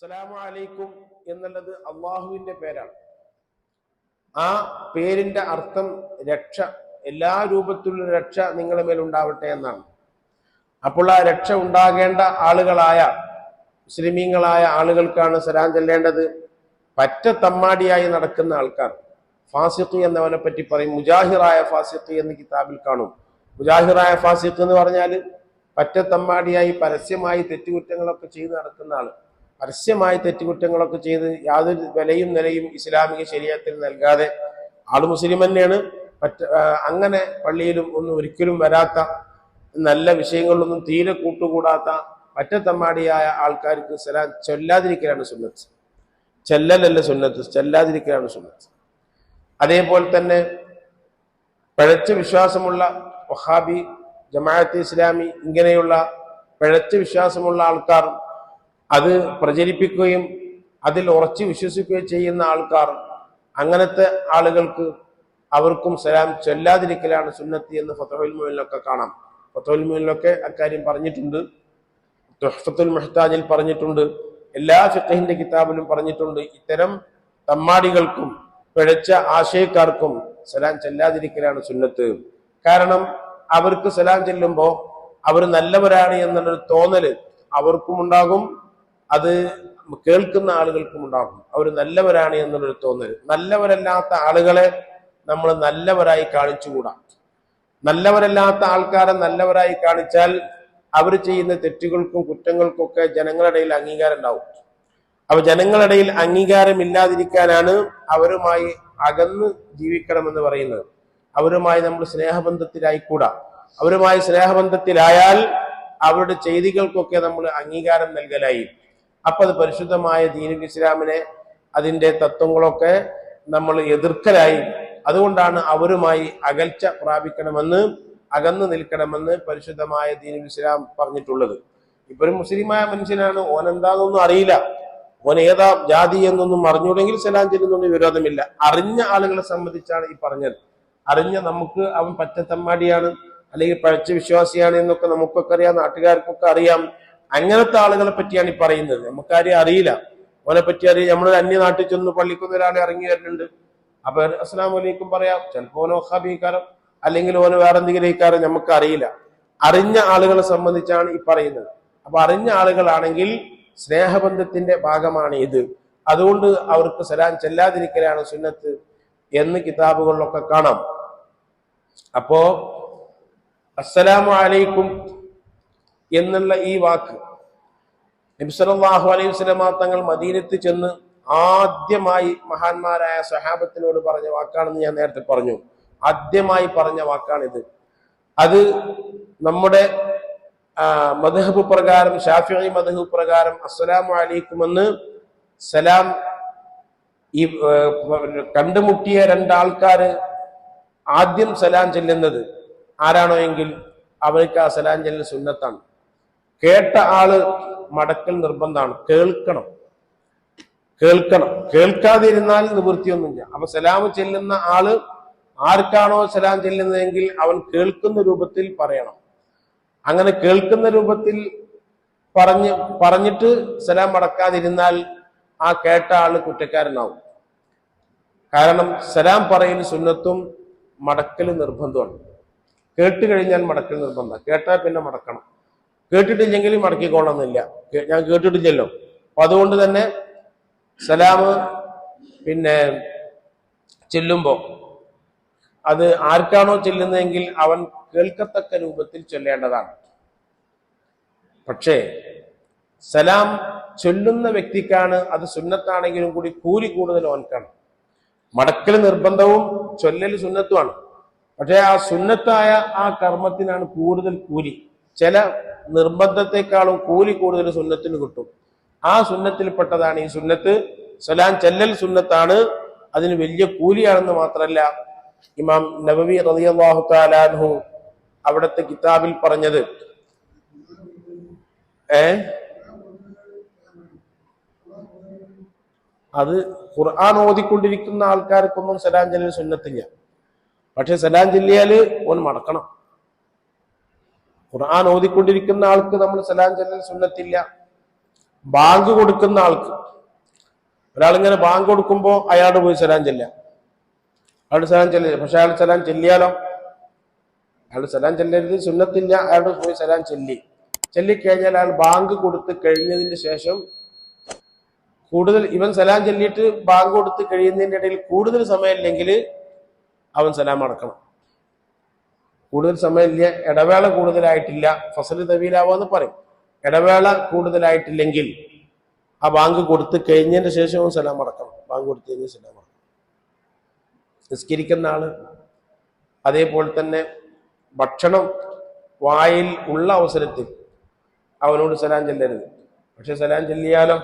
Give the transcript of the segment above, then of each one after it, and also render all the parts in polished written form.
അസ്സലാമു അലൈക്കും എന്നുള്ളത് അള്ളാഹുവിന്റെ പേരാണ്. ആ പേരിന്റെ അർത്ഥം രക്ഷ, എല്ലാ രൂപത്തിലുള്ള രക്ഷ നിങ്ങളുടെ മേലുണ്ടാവട്ടെ എന്നാണ്. അപ്പോൾ ആ രക്ഷ ഉണ്ടാകേണ്ട ആളുകളായ മുസ്ലിമീങ്ങളായ ആളുകൾക്കാണ് സലാം ചെല്ലേണ്ടത്. പറ്റ തമ്മാടിയായി നടക്കുന്ന ആൾക്കാർ, ഫാസിഖ് എന്നവനെ പറ്റി പറയും, മുജാഹിറായ ഫാസിഖ് എന്ന് കിതാബിൽ കാണും. മുജാഹിറായ ഫാസിഖ് എന്ന് പറഞ്ഞാൽ പറ്റ തമ്മാടിയായി പരസ്യമായി തെറ്റുകുറ്റങ്ങളൊക്കെ ചെയ്ത് നടക്കുന്ന ആള്, പരസ്യമായി തെറ്റുകുറ്റങ്ങളൊക്കെ ചെയ്ത് യാതൊരു വിലയും നിലയും ഇസ്ലാമിക ശരീഅത്തിൽ നൽകാതെ ആള് മുസ്ലിം തന്നെയാണ്, അങ്ങനെ പള്ളിയിലും ഒന്നും ഒരിക്കലും വരാത്ത, നല്ല വിഷയങ്ങളിലൊന്നും തീരെ കൂട്ടുകൂടാത്ത പറ്റത്തമ്മാടിയായ ആൾക്കാർക്ക് സലാം ചൊല്ലാതിരിക്കലാണ് സുന്നത്ത്. ചെല്ലലല്ല സുന്നത്ത്, ചെല്ലാതിരിക്കലാണ് സുന്നത്ത്. അതേപോലെ തന്നെ പിഴച്ച വിശ്വാസമുള്ള വഹാബി, ജമാഅത്ത് ഇസ്ലാമി, ഇങ്ങനെയുള്ള പിഴച്ച വിശ്വാസമുള്ള ആൾക്കാർ അത് പ്രചരിപ്പിക്കുകയും അതിൽ ഉറച്ചു വിശ്വസിക്കുകയും ചെയ്യുന്ന ആൾക്കാർ, അങ്ങനത്തെ ആളുകൾക്ക് അവർക്കും സലാം ചൊല്ലാതിരിക്കലാണ് സുന്നത്തി എന്ന് ഫത്ഹുൽ മുഈനിലൊക്കെ കാണാം. ഫത്ഹുൽ മുഈനിലൊക്കെ അക്കാര്യം പറഞ്ഞിട്ടുണ്ട്, തുഹ്ഫത്തുൽ മുഹ്താജിൽ പറഞ്ഞിട്ടുണ്ട്, എല്ലാ ഫിഖഹിന്റെ കിതാബിലും പറഞ്ഞിട്ടുണ്ട്. ഇത്തരം തമ്മാടികൾക്കും പിഴച്ച ആശയക്കാർക്കും സലാം ചെല്ലാതിരിക്കലാണ് സുന്നത്ത്. കാരണം അവർക്ക് സലാം ചെല്ലുമ്പോൾ അവർ നല്ലവരാണ് എന്നുള്ളൊരു തോന്നല് അവർക്കും ഉണ്ടാകും, അത് കേൾക്കുന്ന ആളുകൾക്കും ഉണ്ടാകും. അവർ നല്ലവരാണ് എന്നുള്ളൊരു തോന്നൽ. നല്ലവരല്ലാത്ത ആളുകളെ നമ്മൾ നല്ലവരായി കാണിച്ചുകൂടാ. നല്ലവരല്ലാത്ത ആൾക്കാരെ നല്ലവരായി കാണിച്ചാൽ അവർ ചെയ്യുന്ന തെറ്റുകൾക്കും കുറ്റങ്ങൾക്കും ഒക്കെ ജനങ്ങളുടെ ഇടയിൽ അംഗീകാരം ഉണ്ടാവും. അപ്പൊ ജനങ്ങളുടെ ഇടയിൽ അംഗീകാരമില്ലാതിരിക്കാനാണ് അവരുമായി അകന്ന് ജീവിക്കണമെന്ന് പറയുന്നത്. അവരുമായി നമ്മൾ സ്നേഹബന്ധത്തിലായിക്കൂടാ. അവരുമായി സ്നേഹബന്ധത്തിലായാൽ അവരുടെ ചെയ്തികൾക്കൊക്കെ നമ്മൾ അംഗീകാരം നൽകലായി. അപ്പൊ അത് പരിശുദ്ധമായ ദീനുൽ ഇസ്ലാമിനെ, അതിന്റെ തത്വങ്ങളൊക്കെ നമ്മൾ എതിർക്കലായി. അതുകൊണ്ടാണ് അവരുമായി അകൽച്ച പ്രാപിക്കണമെന്ന്, അകന്നു നിൽക്കണമെന്ന് പരിശുദ്ധമായ ദീനുൽ ഇസ്ലാം പറഞ്ഞിട്ടുള്ളത്. ഇപ്പൊ ഒരു മുസ്ലിമായ മനുഷ്യനാണ്, ഓനെന്താണെന്നൊന്നും അറിയില്ല, ഓൻ ഏതാ ജാതി എന്നൊന്നും അറിഞ്ഞൂടെങ്കിൽ സലാം ചെല്ലുന്നുണ്ട്, വിരോധമില്ല. അറിഞ്ഞ ആളുകളെ സംബന്ധിച്ചാണ് ഈ പറഞ്ഞത്. അറിഞ്ഞ നമുക്ക് അവൻ പച്ചത്തമ്മാടിയാണ് അല്ലെങ്കിൽ പഴച്ച വിശ്വാസിയാണ് എന്നൊക്കെ നമുക്കൊക്കെ അറിയാം, നാട്ടുകാർക്കൊക്കെ അറിയാം. അങ്ങനത്തെ ആളുകളെ പറ്റിയാണ് ഈ പറയുന്നത്. നമുക്കാരെയും അറിയില്ല, ഓനെ പറ്റി അറിയാം. നമ്മളൊരു അന്യനാട്ടിൽ ചെന്ന് പള്ളിക്കുന്ന ഒരാളെ ഇറങ്ങി വരുന്നുണ്ട്, അപ്പൊ അസ്സലാമു അലൈക്കും പറയാം. ചിലപ്പോ ഓനോ വഹാബിക്കാരൻ അല്ലെങ്കിൽ ഓന് വേറെ എന്തെങ്കിലും ഇക്കാരം നമുക്ക് അറിയില്ല. അറിഞ്ഞ ആളുകളെ സംബന്ധിച്ചാണ് ഈ പറയുന്നത്. അപ്പൊ അറിഞ്ഞ ആളുകളാണെങ്കിൽ സ്നേഹബന്ധത്തിന്റെ ഭാഗമാണ് ഇത്. അതുകൊണ്ട് അവർക്ക് സലാം ചെല്ലാതിരിക്കലാണ് സുന്നത്ത് എന്ന് കിതാബുകളിലൊക്കെ കാണാം. അപ്പോ അസ്സലാമു അലൈക്കും എന്നുള്ള ഈ വാക്ക് നബി സല്ലല്ലാഹു അലൈഹി വസല്ലം തങ്ങൾ മദീനത്ത് ചെന്ന് ആദ്യമായി മഹാന്മാരായ സ്വഹാബത്തിനോട് പറഞ്ഞ വാക്കാണെന്ന് ഞാൻ നേരത്തെ പറഞ്ഞു. ആദ്യമായി പറഞ്ഞ വാക്കാണിത്. അത് നമ്മുടെ മദ്ഹബ് പ്രകാരം, ശാഫിഈ മദ്ഹബ് പ്രകാരം അസ്സലാമു അലൈക്കും എന്ന് സലാം ഈ കണ്ടുമുട്ടിയ രണ്ടാൾക്കാര് ആദ്യം സലാം ചെല്ലുന്നത് ആരാണോ എങ്കിൽ അവർക്ക് ആ സലാം ചെല്ലൽ സുന്നത്താണ്. കേട്ട ആള് മടക്കൽ നിർബന്ധമാണ്. കേൾക്കണം. കേൾക്കാതിരുന്നാൽ നിവൃത്തിയൊന്നുമില്ല. അപ്പൊ സലാം ചെല്ലുന്ന ആള് ആർക്കാണോ സലാം ചെല്ലുന്നതെങ്കിൽ അവൻ കേൾക്കുന്ന രൂപത്തിൽ പറയണം. അങ്ങനെ കേൾക്കുന്ന രൂപത്തിൽ പറഞ്ഞിട്ട് സലാം മടക്കാതിരുന്നാൽ ആ കേട്ട ആള് കുറ്റക്കാരനാവും. കാരണം സലാം പറയൽ സുന്നത്തും മടക്കൽ നിർബന്ധമാണ്. കേട്ട് കഴിഞ്ഞാൽ മടക്കൽ നിർബന്ധം, കേട്ടാൽ പിന്നെ മടക്കണം. കേട്ടിട്ടില്ലെങ്കിൽ മടക്കിക്കൊള്ളണമെന്നില്ല. ഞാൻ കേട്ടിട്ടില്ലല്ലോ. അപ്പൊ അതുകൊണ്ട് തന്നെ സലാം പിന്നെ ചെല്ലുമ്പോ അത് ആർക്കാണോ ചെല്ലുന്നതെങ്കിൽ അവൻ കേൾക്കത്തക്ക രൂപത്തിൽ ചൊല്ലേണ്ടതാണ്. പക്ഷേ സലാം ചൊല്ലുന്ന വ്യക്തിക്കാണ് അത് സുന്നത്താണെങ്കിലും കൂടി കൂലി കൂടുതൽ ഓൻക്കാണ്. മടക്കൽ നിർബന്ധവും ചൊല്ലൽ സുന്നത്തുമാണ്. പക്ഷെ ആ സുന്നത്തായ ആ കർമ്മത്തിനാണ് കൂടുതൽ കൂലി. ചില നിർബന്ധത്തെക്കാളും കൂലി കൂടുതൽ സുന്നത്തിന് കിട്ടും. ആ സുന്നത്തിൽപ്പെട്ടതാണ് ഈ സുന്നത്ത്. സലാം ചെല്ലൽ സുന്നത്താണ്, അതിന് വലിയ കൂലിയാണെന്ന് മാത്രമല്ല ഇമാം നബവി റളിയല്ലാഹു തആല അൻഹു അവിടുത്തെ കിതാബിൽ പറഞ്ഞത്, അത് ഖുർആൻ ഓതിക്കൊണ്ടിരിക്കുന്ന ആൾക്കാർക്കൊന്നും സലാം ചെല്ലൽ സുന്നത്തില്ല. പക്ഷെ സലാം ചെല്ലിയാല് ഓൻ മടക്കണം. ഖുർആൻ ഓതിക്കൊണ്ടിരിക്കുന്ന ആൾക്ക് നമ്മൾ സലാം ചെല്ലൽ സുന്നത്തില്ല. ബാങ്ക് കൊടുക്കുന്ന ആൾക്ക്, ഒരാളിങ്ങനെ ബാങ്ക് കൊടുക്കുമ്പോൾ അയാളോട് പോയി സലാം ചെല്ലാം, അയാൾ സലാം ചെല്ലില്ല. പക്ഷെ അയാൾ സലാം ചെല്ലിയാലോ, അയാൾ സലാം ചെല്ലരുത്, സുന്നത്തില്ല, അയാളോട് പോയി സലാം ചെല്ലിക്കഴിഞ്ഞാൽ അയാൾ ബാങ്ക് കൊടുത്ത് കഴിഞ്ഞതിന് ശേഷം കൂടുതൽ ഇവൻ സലാം ചെല്ലിയിട്ട് ബാങ്ക് കൊടുത്ത് കഴിയുന്നതിന്റെ ഇടയിൽ കൂടുതൽ സമയമില്ലെങ്കിൽ അവൻ സലാം അടക്കണം. കൂടുതൽ സമയമില്ല, ഇടവേള കൂടുതലായിട്ടില്ല, ഫസൽ തവീലാവാന്ന് പറയും. ഇടവേള കൂടുതലായിട്ടില്ലെങ്കിൽ ആ ബാങ്ക് കൊടുത്ത് കഴിഞ്ഞതിന് ശേഷം അവൻ സലാം അടക്കണം. ബാങ്ക് കൊടുത്തു കഴിഞ്ഞ് സലാം അടക്കണം. നിസ്കരിക്കുന്ന ആള് അതേപോലെ തന്നെ ഭക്ഷണം വായിൽ ഉള്ള അവസരത്തിൽ അവനോട് സലാം ചെല്ലരുത്. പക്ഷെ സലാം ചെല്ലിയാലോ,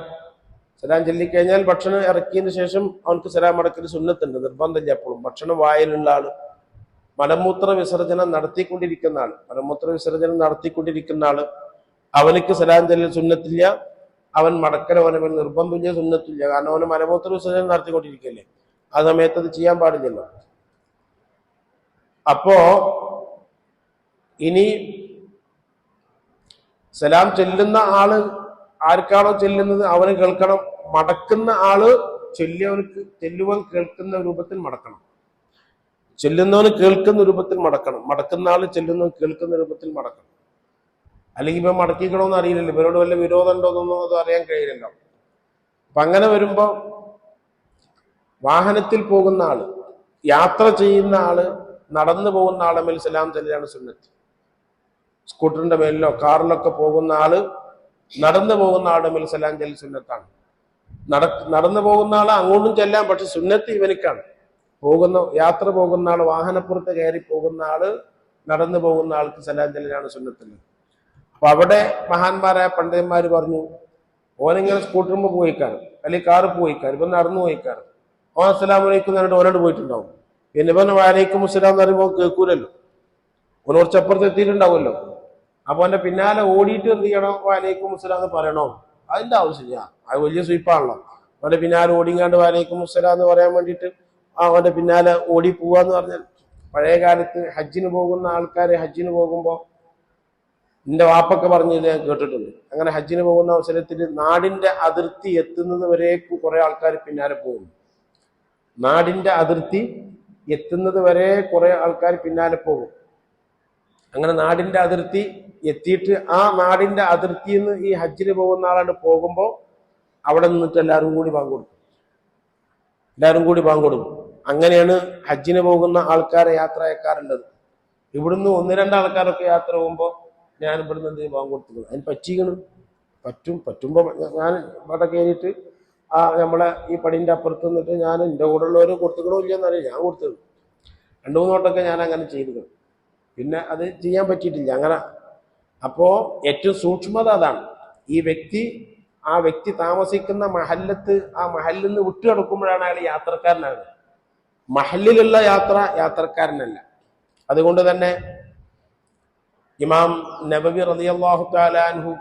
സലാം ചെല്ലിക്കഴിഞ്ഞാൽ ഭക്ഷണം ഇറക്കിയതിന് ശേഷം അവനക്ക് സലാം അടക്കൽ സുന്നത്തുണ്ട്, നിർബന്ധമില്ല. എപ്പോഴും ഭക്ഷണം വായിലുള്ള ആള്, മലമൂത്ര വിസർജനം നടത്തിക്കൊണ്ടിരിക്കുന്ന ആള് അവനക്ക് സലാം ചെല്ലൽ സുന്നത്തില്ല, അവൻ മടക്കൽ അവനെ നിർബന്ധമില്ല, സുന്നത്തില്ല. കാരണം അവന് മലമൂത്ര വിസർജനം നടത്തിക്കൊണ്ടിരിക്കല്ലേ, ആ സമയത്ത് അത് ചെയ്യാൻ പാടില്ലല്ലോ. അപ്പോ ഇനി സലാം ചെല്ലുന്ന ആള് ആർക്കാണോ ചെല്ലുന്നത് അവന് കേൾക്കണം, മടക്കുന്ന ആള് ചെല്ലുവൻ കേൾക്കുന്ന രൂപത്തിൽ മടക്കണം, ചെല്ലുന്നവന് കേൾക്കുന്ന രൂപത്തിൽ മടക്കണം, മടക്കുന്ന ആള് ചെല്ലുന്നവൻ കേൾക്കുന്ന രൂപത്തിൽ മടക്കണം. അല്ലെങ്കിൽ ഇവൻ മടക്കിക്കണമെന്ന് അറിയില്ലല്ലോ, ഇവരോട് വല്ല വിരോധം ഉണ്ടോന്നൊന്നും അത് അറിയാൻ കഴിയില്ലല്ലോ. അപ്പൊ അങ്ങനെ വരുമ്പോ വാഹനത്തിൽ പോകുന്ന ആള്, യാത്ര ചെയ്യുന്ന ആള്, നടന്നു പോകുന്ന ആളെ മേൽ സലാം ചെല്ലാണ് സുന്നത്ത്. സ്കൂട്ടറിന്റെ മേലിലോ കാറിലൊക്കെ പോകുന്ന ആള്, നടന്നു പോകുന്ന ആളുടെ മേൽ സലാം ചെല്ലൽ സുന്നത്താണ്. നടന്നു പോകുന്ന ആള് അങ്ങോട്ടും ചെല്ലാം, പക്ഷെ സുന്നത്ത് ഇവനിക്കാണ്. യാത്ര പോകുന്ന ആള്, വാഹനപ്പുറത്ത് കയറി പോകുന്ന ആള്, നടന്നു പോകുന്ന ആൾക്ക് സലാം ചെല്ലലാണ് സുന്നത്തുള്ളത്. അപ്പൊ അവിടെ മഹാന്മാരായ പണ്ഡിതന്മാര് പറഞ്ഞു, ഓനിങ്ങനെ സ്കൂട്ടറുമ്പോൾ പോയിക്കാരും അല്ലെങ്കിൽ കാറ് പോയിക്കാരും, ഇപ്പൊ നടന്നു പോയിക്കാരും, ഓൻ അസ്സലാമു അലൈക്കും എന്നിട്ട് ഓനോട് പോയിട്ടുണ്ടാവും. പിന്നെ ഇവൻ വഅലൈക്കും അസ്സലാം എന്ന് പറയുമ്പോൾ കേൾക്കൂലല്ലോ, ഓന് കുറച്ചപ്പുറത്ത് എത്തിയിട്ടുണ്ടാവുമല്ലോ. അപ്പൊ അവന്റെ പിന്നാലെ ഓടിയിട്ട് എന്ത് ചെയ്യണോ, വഅലൈക്കും അസ്സലാം എന്ന് പറയണോ? അതിന്റെ ആവശ്യമില്ല, അത് വലിയ സ്വീപ്പാണല്ലോ. അവന്റെ പിന്നാലെ ഓടിങ്ങാണ്ട് വഅലൈക്കും അസ്സലാം എന്ന് പറയാൻ വേണ്ടിയിട്ട് അവന്റെ പിന്നാലെ ഓടി പോവാന്ന് പറഞ്ഞാൽ, പഴയ കാലത്ത് ഹജ്ജിന് പോകുന്ന ആൾക്കാര് ഹജ്ജിന് പോകുമ്പോ എന്റെ വാപ്പൊക്കെ പറഞ്ഞത് ഞാൻ കേട്ടിട്ടുണ്ട്. അങ്ങനെ ഹജ്ജിന് പോകുന്ന അവസരത്തിൽ നാടിന്റെ അതിർത്തി എത്തുന്നത് വരെ കുറെ ആൾക്കാർ പിന്നാലെ പോകും. നാടിന്റെ അതിർത്തി എത്തുന്നത് വരെ കുറെ ആൾക്കാർ പിന്നാലെ പോകും. അങ്ങനെ നാടിന്റെ അതിർത്തി എത്തിയിട്ട് ആ നാടിന്റെ അതിർത്തിയിൽ നിന്ന് ഈ ഹജ്ജിന് പോകുന്ന ആളാണ് പോകുമ്പോൾ അവിടെ നിന്നിട്ട് എല്ലാവരും കൂടി ബാങ്ക് കൊടുക്കും. അങ്ങനെയാണ് ഹജ്ജിന് പോകുന്ന ആൾക്കാരെ യാത്ര അയക്കാറുള്ളത്. ഇവിടുന്ന് 1-2 ആൾക്കാരൊക്കെ യാത്ര പോകുമ്പോൾ ഞാൻ ഇവിടുന്ന് എന്ത് ബാങ്ക് കൊടുത്തിരുന്നു, അതിന് പറ്റുമ്പോ ഞാൻ ഇവിടെ കയറിയിട്ട് നമ്മളെ ഈ പടിന്റെ അപ്പുറത്ത് നിന്നിട്ട് ഞാൻ എൻ്റെ കൂടെ ഉള്ളവർ കൊടുത്തുക്കണോ ഇല്ലെന്നറിയാം, ഞാൻ കൊടുത്തത് 2-3 വട്ടമൊക്കെ ഞാൻ അങ്ങനെ ചെയ്തത്. പിന്നെ അത് ചെയ്യാൻ പറ്റിയിട്ടില്ല അങ്ങനെ. അപ്പോ ഏറ്റവും സൂക്ഷ്മത അതാണ്. ആ വ്യക്തി താമസിക്കുന്ന മഹല്ലത്ത്, ആ മഹല്ലിൽ നിന്ന് വിട്ടു കിടക്കുമ്പോഴാണ് അയാൾ യാത്രക്കാരനാകുന്നത്. മഹല്ലിലുള്ള യാത്രക്കാരനല്ല. അതുകൊണ്ട് തന്നെ ഇമാം നബവി റളിയല്ലാഹു തആല അൻഹു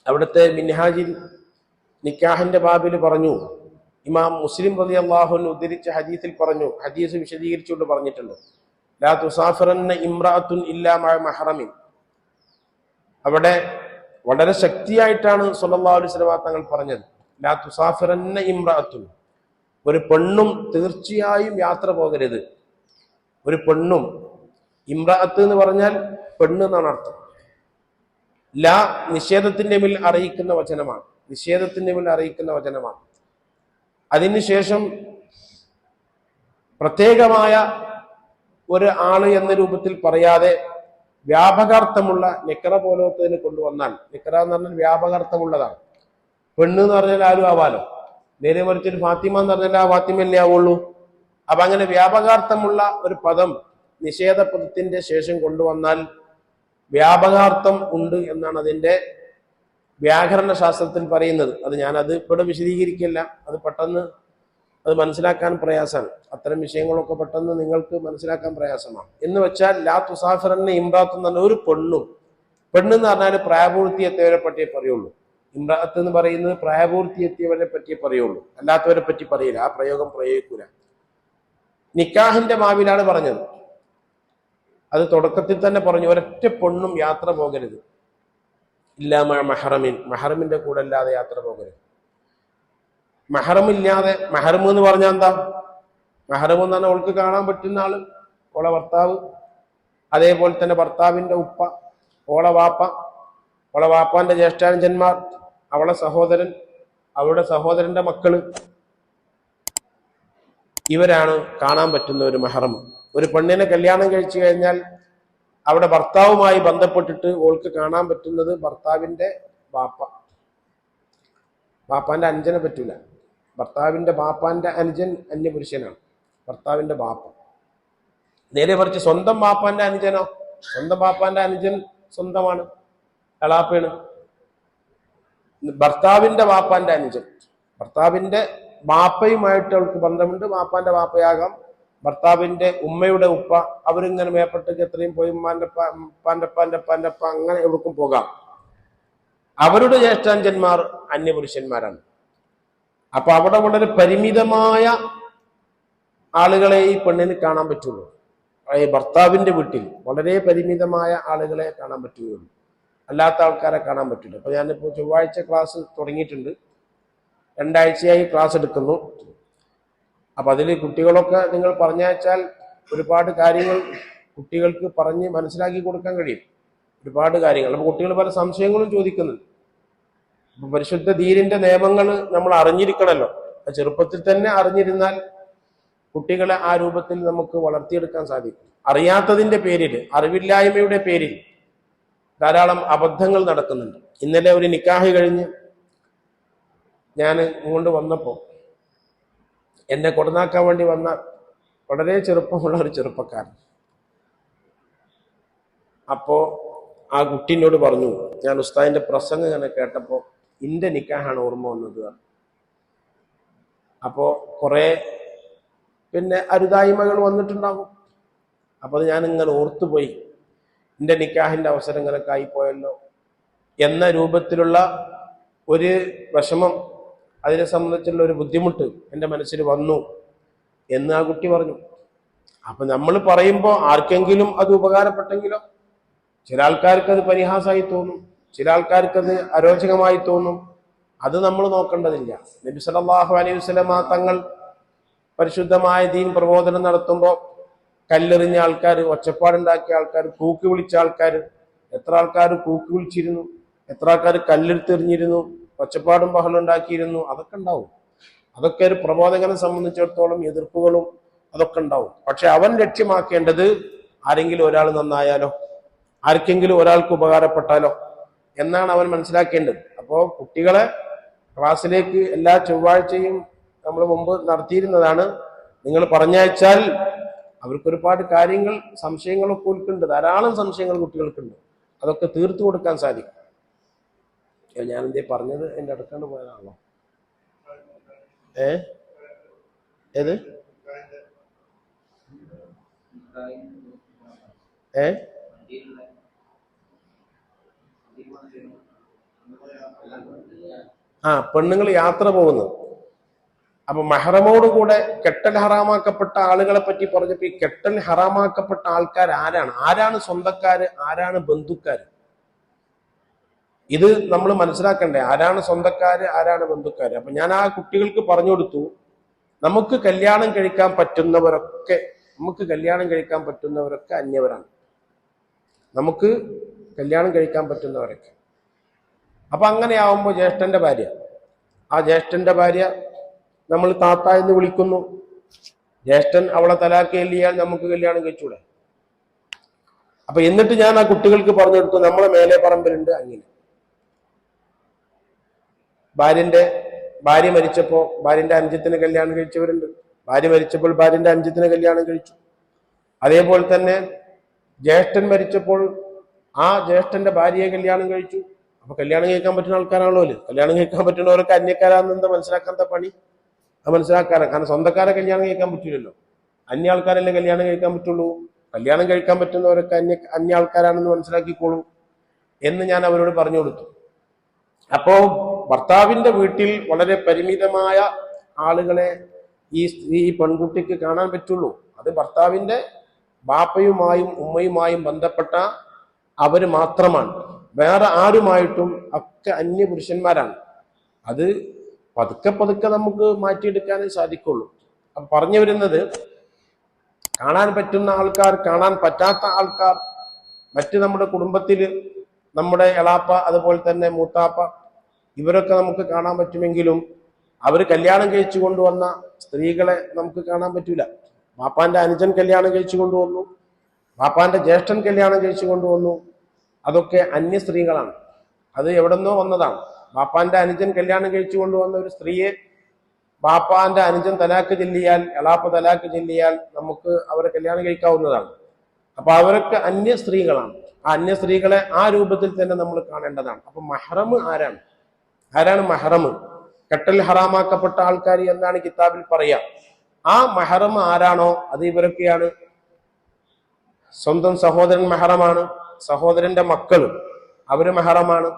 അവിടുത്തെ മിൻഹാജിൽ നിക്കാഹിന്റെ ബാബിൽ പറഞ്ഞു, ഇമാം മുസ്ലിം റളിയല്ലാഹു അൻഹു ഉദ്ധരിച്ച ഹദീസിൽ പറഞ്ഞു, ഹദീസ് വിശദീകരിച്ചുകൊണ്ട് പറഞ്ഞിട്ടുണ്ട്, ലാ തുസാഫിറന്ന ഇംറഅത്തുൻ ഇല്ലാ മഅ മഹ്റമിൻ. അവിടെ വളരെ ശക്തിയായിട്ടാണ് സല്ലല്ലാഹു അലൈഹി വസല്ലം തങ്ങൾ പറഞ്ഞത്, ലാ തുസാഫിറന്ന ഇംറഅത്തുൻ, ഒരു പെണ്ണും തീർച്ചയായും യാത്ര പോകരുത്. ഒരു പെണ്ണും, ഇംറഅത്ത് എന്ന് പറഞ്ഞാൽ പെണ്ണ് എന്നാണ് അർത്ഥം. ലാ നിഷേധത്തിന്റെ മേൽ അറിയിക്കുന്ന വചനമാണ്. അതിനുശേഷം പ്രത്യേകമായ ഒരു ആള് എന്ന രൂപത്തിൽ പറയാതെ വ്യാപകാർത്ഥമുള്ള നിക്കറ പോലത്തതിന് കൊണ്ടുവന്നാൽ, നിക്കറ എന്ന് പറഞ്ഞാൽ വ്യാപകാർത്ഥമുള്ളതാണ്. പെണ്ണ് എന്ന് പറഞ്ഞാൽ ആരും ആവാലോ, നേരെ മറിച്ചൊരു ഫാത്തിമ എന്ന് പറഞ്ഞാൽ ആ ഫാത്തിമല്ലേ ആവുള്ളൂ. അപ്പൊ അങ്ങനെ വ്യാപകാർത്ഥമുള്ള ഒരു പദം നിഷേധ പദത്തിന്റെ ശേഷം കൊണ്ടുവന്നാൽ വ്യാപകാർത്ഥം ഉണ്ട് എന്നാണ് അതിന്റെ വ്യാകരണ ശാസ്ത്രത്തിൽ പറയുന്നത്. ഞാനത് ഇവിടെ വിശദീകരിക്കില്ല, അത് പെട്ടെന്ന് അത് മനസ്സിലാക്കാൻ പ്രയാസമാണ്. അത്തരം വിഷയങ്ങളൊക്കെ പെട്ടെന്ന് നിങ്ങൾക്ക് മനസ്സിലാക്കാൻ പ്രയാസമാണ്. എന്ന് വെച്ചാൽ ലാ തുസാഫിറന്ന ഇംറാത്ത് എന്ന് പറഞ്ഞാൽ ഒരു പെണ്ണെന്ന് പറഞ്ഞാൽ പ്രായപൂർത്തി എത്തിയവരെ പറ്റിയേ പറയുള്ളൂ. ഇംറാത്ത് എന്ന് പറയുന്നത് പ്രായപൂർത്തി എത്തിയവരെ പറ്റിയേ പറയുള്ളൂ, അല്ലാത്തവരെ പറ്റി പറയില്ല. ആ പ്രയോഗം പ്രയോഗിക്കൂല. നിക്കാഹിന്റെ മാവിലാണ് പറഞ്ഞത്. അത് തുടക്കത്തിൽ തന്നെ പറഞ്ഞു, ഒരൊറ്റ പെണ്ണും യാത്ര പോകരുത്. ഇല്ലാമ മെഹ്റമിൻ, മെഹ്റമിന്റെ കൂടെ അല്ലാതെ യാത്ര പോകരുത്. മെഹ്റമില്ലാതെ, മെഹ്റം എന്ന് പറഞ്ഞാൽ എന്താ? മെഹ്റം എന്ന് പറഞ്ഞാൽ അവൾക്ക് കാണാൻ പറ്റുന്ന ആള്, ഓളെ ഭർത്താവ്, അതേപോലെ തന്നെ ഭർത്താവിന്റെ ഉപ്പ, ഓളെ വാപ്പ, ഓളെ വാപ്പാന്റെ ജ്യേഷ്ഠാനുജന്മാർ, അവളെ സഹോദരൻ, അവളുടെ സഹോദരന്റെ മക്കള്, ഇവരാണ് കാണാൻ പറ്റുന്ന ഒരു മെഹ്റം. ഒരു പെണ്ണിനെ കല്യാണം കഴിച്ചു കഴിഞ്ഞാൽ അവിടെ ഭർത്താവുമായി ബന്ധപ്പെട്ടിട്ട് ഓൾക്ക് കാണാൻ പറ്റുന്നത് ഭർത്താവിന്റെ ബാപ്പ. ബാപ്പാന്റെ അനുജനെ പറ്റൂല. ഭർത്താവിന്റെ ബാപ്പാന്റെ അനുജൻ അന്യപുരുഷനാണ് ഭർത്താവിന്റെ ബാപ്പ. നേരെ മറിച്ച് സ്വന്തം ബാപ്പാന്റെ അനുജനോ, സ്വന്തം ബാപ്പാന്റെ അനുജൻ സ്വന്തമാണ്, എളാപ്പയാണ്. ഭർത്താവിന്റെ ബാപ്പാന്റെ അനുജൻ, ഭർത്താവിന്റെ ബാപ്പയുമായിട്ട് അവൾക്ക് ബന്ധമുണ്ട്. ബാപ്പാന്റെ ബാപ്പയാകാം, ഭർത്താവിന്റെ ഉമ്മയുടെ ഉപ്പ, അവരിങ്ങനെ മേപ്പട്ടേക്ക് എത്രയും പോയി പാൻ്റെപ്പ അങ്ങനെ എവിടേക്കും പോകാം. അവരുടെ ജ്യേഷ്ഠാഞ്ചന്മാർ അന്യപുരുഷന്മാരാണ്. അപ്പൊ അവിടെ വളരെ പരിമിതമായ ആളുകളെ ഈ പെണ്ണിന് കാണാൻ പറ്റുള്ളൂ. ഈ ഭർത്താവിന്റെ വീട്ടിൽ വളരെ പരിമിതമായ ആളുകളെ കാണാൻ പറ്റുകയുള്ളൂ, അല്ലാത്ത ആൾക്കാരെ കാണാൻ പറ്റില്ല. അപ്പൊ ഞാനിപ്പോ ചൊവ്വാഴ്ച ക്ലാസ് തുടങ്ങിയിട്ടുണ്ട്, 2 ആഴ്ചയായി ക്ലാസ് എടുക്കുന്നു. അപ്പൊ അതിൽ കുട്ടികളൊക്കെ നിങ്ങൾ പറഞ്ഞയച്ചാൽ ഒരുപാട് കാര്യങ്ങൾ കുട്ടികൾക്ക് പറഞ്ഞ് മനസ്സിലാക്കി കൊടുക്കാൻ കഴിയും, ഒരുപാട് കാര്യങ്ങൾ. അപ്പൊ കുട്ടികൾ പല സംശയങ്ങളും ചോദിക്കുന്നുണ്ട്. അപ്പൊ പരിശുദ്ധ ദീനിന്റെ നിയമങ്ങൾ നമ്മൾ അറിഞ്ഞിരിക്കണമല്ലോ. ചെറുപ്പത്തിൽ തന്നെ അറിഞ്ഞിരുന്നാൽ കുട്ടികളെ ആ രൂപത്തിൽ നമുക്ക് വളർത്തിയെടുക്കാൻ സാധിക്കും. അറിയാത്തതിന്റെ പേരിൽ, അറിവില്ലായ്മയുടെ പേരിൽ ധാരാളം അബദ്ധങ്ങൾ നടക്കുന്നുണ്ട്. ഇന്നലെ ഒരു നിക്കാഹ് കഴിഞ്ഞ് ഞാൻ ഇങ്ങോട്ട് വന്നപ്പോൾ എന്നെ കൊടുന്നാക്കാൻ വേണ്ടി വന്ന വളരെ ചെറുപ്പമുള്ള ഒരു ചെറുപ്പക്കാരൻ, അപ്പോ ആ കുട്ടീനോട് പറഞ്ഞു, ഞാൻ ഉസ്താദിന്റെ പ്രസംഗം ഇങ്ങനെ കേട്ടപ്പോ ഇന്റെ നിക്കാഹാണ് ഓർമ്മ വന്നത്. അപ്പോ കുറെ പിന്നെ അരുതായ്മകൾ വന്നിട്ടുണ്ടാകും. അപ്പൊ അത് ഞാൻ ഇങ്ങനെ ഓർത്തുപോയി, എന്റെ നിക്കാഹിന്റെ അവസരം ഇങ്ങനൊക്കെ ആയിപ്പോയല്ലോ എന്ന രൂപത്തിലുള്ള ഒരു വിഷമം, അതിനെ സംബന്ധിച്ചുള്ള ഒരു ബുദ്ധിമുട്ട് എൻ്റെ മനസ്സിൽ വന്നു എന്ന് ആ കുട്ടി പറഞ്ഞു. അപ്പൊ നമ്മൾ പറയുമ്പോൾ ആർക്കെങ്കിലും അത് ഉപകാരപ്പെട്ടെങ്കിലോ? ചില ആൾക്കാർക്ക് അത് പരിഹാസമായി തോന്നും, ചില ആൾക്കാർക്ക് അത് അരോചകമായി തോന്നും. അത് നമ്മൾ നോക്കേണ്ടതില്ല. നബി സല്ലല്ലാഹു അലൈഹി വസല്ലമ തങ്ങൾ പരിശുദ്ധമായ ദീൻ പ്രബോധനം നടത്തുമ്പോൾ കല്ലെറിഞ്ഞ ആൾക്കാർ, ഒച്ചപ്പാടുണ്ടാക്കിയ ആൾക്കാർ, കൂക്കി വിളിച്ച ആൾക്കാർ, എത്ര ആൾക്കാർ കൂക്കി വിളിച്ചിരുന്നു, എത്ര ആൾക്കാർ കല്ലെടുത്തെറിഞ്ഞിരുന്നു, ഒച്ചപ്പാടും ബഹളം ഉണ്ടാക്കിയിരുന്നു. അതൊക്കെ ഉണ്ടാവും. അതൊക്കെ ഒരു പ്രബോധകനെ സംബന്ധിച്ചിടത്തോളം എതിർപ്പുകളും അതൊക്കെ ഉണ്ടാവും. പക്ഷെ അവൻ ലക്ഷ്യമാക്കേണ്ടത് ആരെങ്കിലും ഒരാൾ നന്നായാലോ, ആർക്കെങ്കിലും ഒരാൾക്ക് ഉപകാരപ്പെട്ടാലോ എന്നാണ് അവൻ മനസ്സിലാക്കേണ്ടത്. അപ്പോൾ കുട്ടികളെ ക്ലാസ്സിലേക്ക് എല്ലാ ചൊവ്വാഴ്ചയും നമ്മൾ മുമ്പ് നടത്തിയിരുന്നതാണ്. നിങ്ങൾ പറഞ്ഞയച്ചാൽ അവർക്ക് ഒരുപാട് കാര്യങ്ങൾ, സംശയങ്ങളൊക്കെ ഉൾക്കുണ്ട്, ധാരാളം സംശയങ്ങൾ കുട്ടികൾക്കുണ്ട്. അതൊക്കെ തീർത്തു കൊടുക്കാൻ സാധിക്കും. ഞാൻ എന്തേ പറഞ്ഞത് എൻ്റെ അടുക്കാണ്ട് പോയതാണല്ലോ. ഏത് പെണ്ണുങ്ങൾ യാത്ര പോകുന്നത്. അപ്പൊ മെഹ്റമോടുകൂടെ കെട്ടൽ ഹറാമാക്കപ്പെട്ട ആളുകളെ പറ്റി പറഞ്ഞപ്പോ ഈ കെട്ടൽ ഹറാമാക്കപ്പെട്ട ആൾക്കാർ ആരാണ്? ആരാണ് സ്വന്തക്കാര്, ആരാണ് ബന്ധുക്കാര്? ഇത് നമ്മൾ മനസ്സിലാക്കണ്ടേ, ആരാണ് സ്വന്തക്കാര്, ആരാണ് ബന്ധുക്കാര്? അപ്പൊ ഞാൻ ആ കുട്ടികൾക്ക് പറഞ്ഞു കൊടുത്തു, നമുക്ക് കല്യാണം കഴിക്കാൻ പറ്റുന്നവരൊക്കെ അന്യവരാണ്. നമുക്ക് കല്യാണം കഴിക്കാൻ പറ്റുന്നവരൊക്കെ. അപ്പൊ അങ്ങനെയാവുമ്പോൾ ജ്യേഷ്ഠന്റെ ഭാര്യ, ആ ജ്യേഷ്ഠന്റെ ഭാര്യ നമ്മൾ താത്ത എന്ന് വിളിക്കുന്നു. ജ്യേഷ്ഠൻ അവളെ തലാക്ക് ചൊല്ലിയാൽ നമുക്ക് കല്യാണം കഴിച്ചൂടെ? അപ്പൊ എന്നിട്ട് ഞാൻ ആ കുട്ടികൾക്ക് പറഞ്ഞു കൊടുത്തു, നമ്മളെ മേലെ പറമ്പിലുണ്ട് അങ്ങനെ. ഭാര്യ മരിച്ചപ്പോ ഭാര്യന്റെ അനുജത്തിന് കല്യാണം കഴിച്ചവരുണ്ട്. ഭാര്യ മരിച്ചപ്പോൾ ഭാര്യന്റെ അനുജത്തിന് കല്യാണം കഴിച്ചു. അതേപോലെ തന്നെ ജ്യേഷ്ഠൻ മരിച്ചപ്പോൾ ആ ജ്യേഷ്ഠന്റെ ഭാര്യയെ കല്യാണം കഴിച്ചു. അപ്പൊ കല്യാണം കഴിക്കാൻ പറ്റുന്ന ആൾക്കാരാണല്ലോ. കല്യാണം കഴിക്കാൻ പറ്റുന്നവരൊക്കെ അന്യക്കാരാണെന്ന് മനസ്സിലാക്കാത്ത പണി അത് മനസ്സിലാക്കാറ്. കാരണം സ്വന്തക്കാരെ കല്യാണം കഴിക്കാൻ പറ്റില്ലല്ലോ, അന്യ ആൾക്കാരല്ലേ കല്യാണം കഴിക്കാൻ പറ്റുള്ളൂ. കല്യാണം കഴിക്കാൻ പറ്റുന്നവരൊക്കെ അന്യ ആൾക്കാരാണെന്ന് മനസ്സിലാക്കിക്കോളൂ എന്ന് ഞാൻ അവരോട് പറഞ്ഞു കൊടുത്തു. അപ്പോ ഭർത്താവിന്റെ വീട്ടിൽ വളരെ പരിമിതമായ ആളുകളെ ഈ പെൺകുട്ടിക്ക് കാണാൻ പറ്റുള്ളൂ. അത് ഭർത്താവിന്റെ ബാപ്പയുമായും ഉമ്മയുമായും ബന്ധപ്പെട്ട അവര് മാത്രമാണ്. വേറെ ആരുമായിട്ടും ഒക്കെ അന്യപുരുഷന്മാരാണ്. അത് പതുക്കെ പതുക്കെ നമുക്ക് മാറ്റിയെടുക്കാനേ സാധിക്കുള്ളൂ. അപ്പൊ പറഞ്ഞു വരുന്നത്, കാണാൻ പറ്റുന്ന ആൾക്കാർ, കാണാൻ പറ്റാത്ത ആൾക്കാർ, മറ്റ് നമ്മുടെ കുടുംബത്തിൽ നമ്മുടെ എളാപ്പ, അതുപോലെ തന്നെ മൂത്താപ്പ, ഇവരൊക്കെ നമുക്ക് കാണാൻ പറ്റുമെങ്കിലും അവർ കല്യാണം കഴിച്ചു കൊണ്ടുവന്ന സ്ത്രീകളെ നമുക്ക് കാണാൻ പറ്റൂല. ബാപ്പാന്റെ അനുജൻ കല്യാണം കഴിച്ചു കൊണ്ടുവന്നു, ബാപ്പാന്റെ ജ്യേഷ്ഠൻ കല്യാണം കഴിച്ചു കൊണ്ടുവന്നു, അതൊക്കെ അന്യ സ്ത്രീകളാണ്. അത് എവിടെന്നോ വന്നതാണ്. ബാപ്പാന്റെ അനുജൻ കല്യാണം കഴിച്ചു കൊണ്ടുവന്ന ഒരു സ്ത്രീയെ ബാപ്പാന്റെ അനുജൻ തലാക്ക് ചെല്ലിയാൽ, എളാപ്പ തലാക്ക് ചെല്ലിയാൽ നമുക്ക് അവരെ കല്യാണം കഴിക്കാവുന്നതാണ്. അപ്പൊ അവരൊക്കെ അന്യ സ്ത്രീകളാണ്. ആ അന്യ സ്ത്രീകളെ ആ രൂപത്തിൽ തന്നെ നമ്മൾ കാണേണ്ടതാണ്. അപ്പൊ മഹ്റം ആരാണ്? ആരാണ് മഹ്റം? കെട്ടൽ ഹറാമാക്കപ്പെട്ട ആൾക്കാർ എന്നാണ് കിതാബിൽ പറയാ. ആ മഹ്റം ആരാണോ അത് ഇവരൊക്കെയാണ്. സ്വന്തം സഹോദരൻ മഹ്റമാണ്, സഹോദരന്റെ മക്കൾ അവര് മഹ്റമാണ്,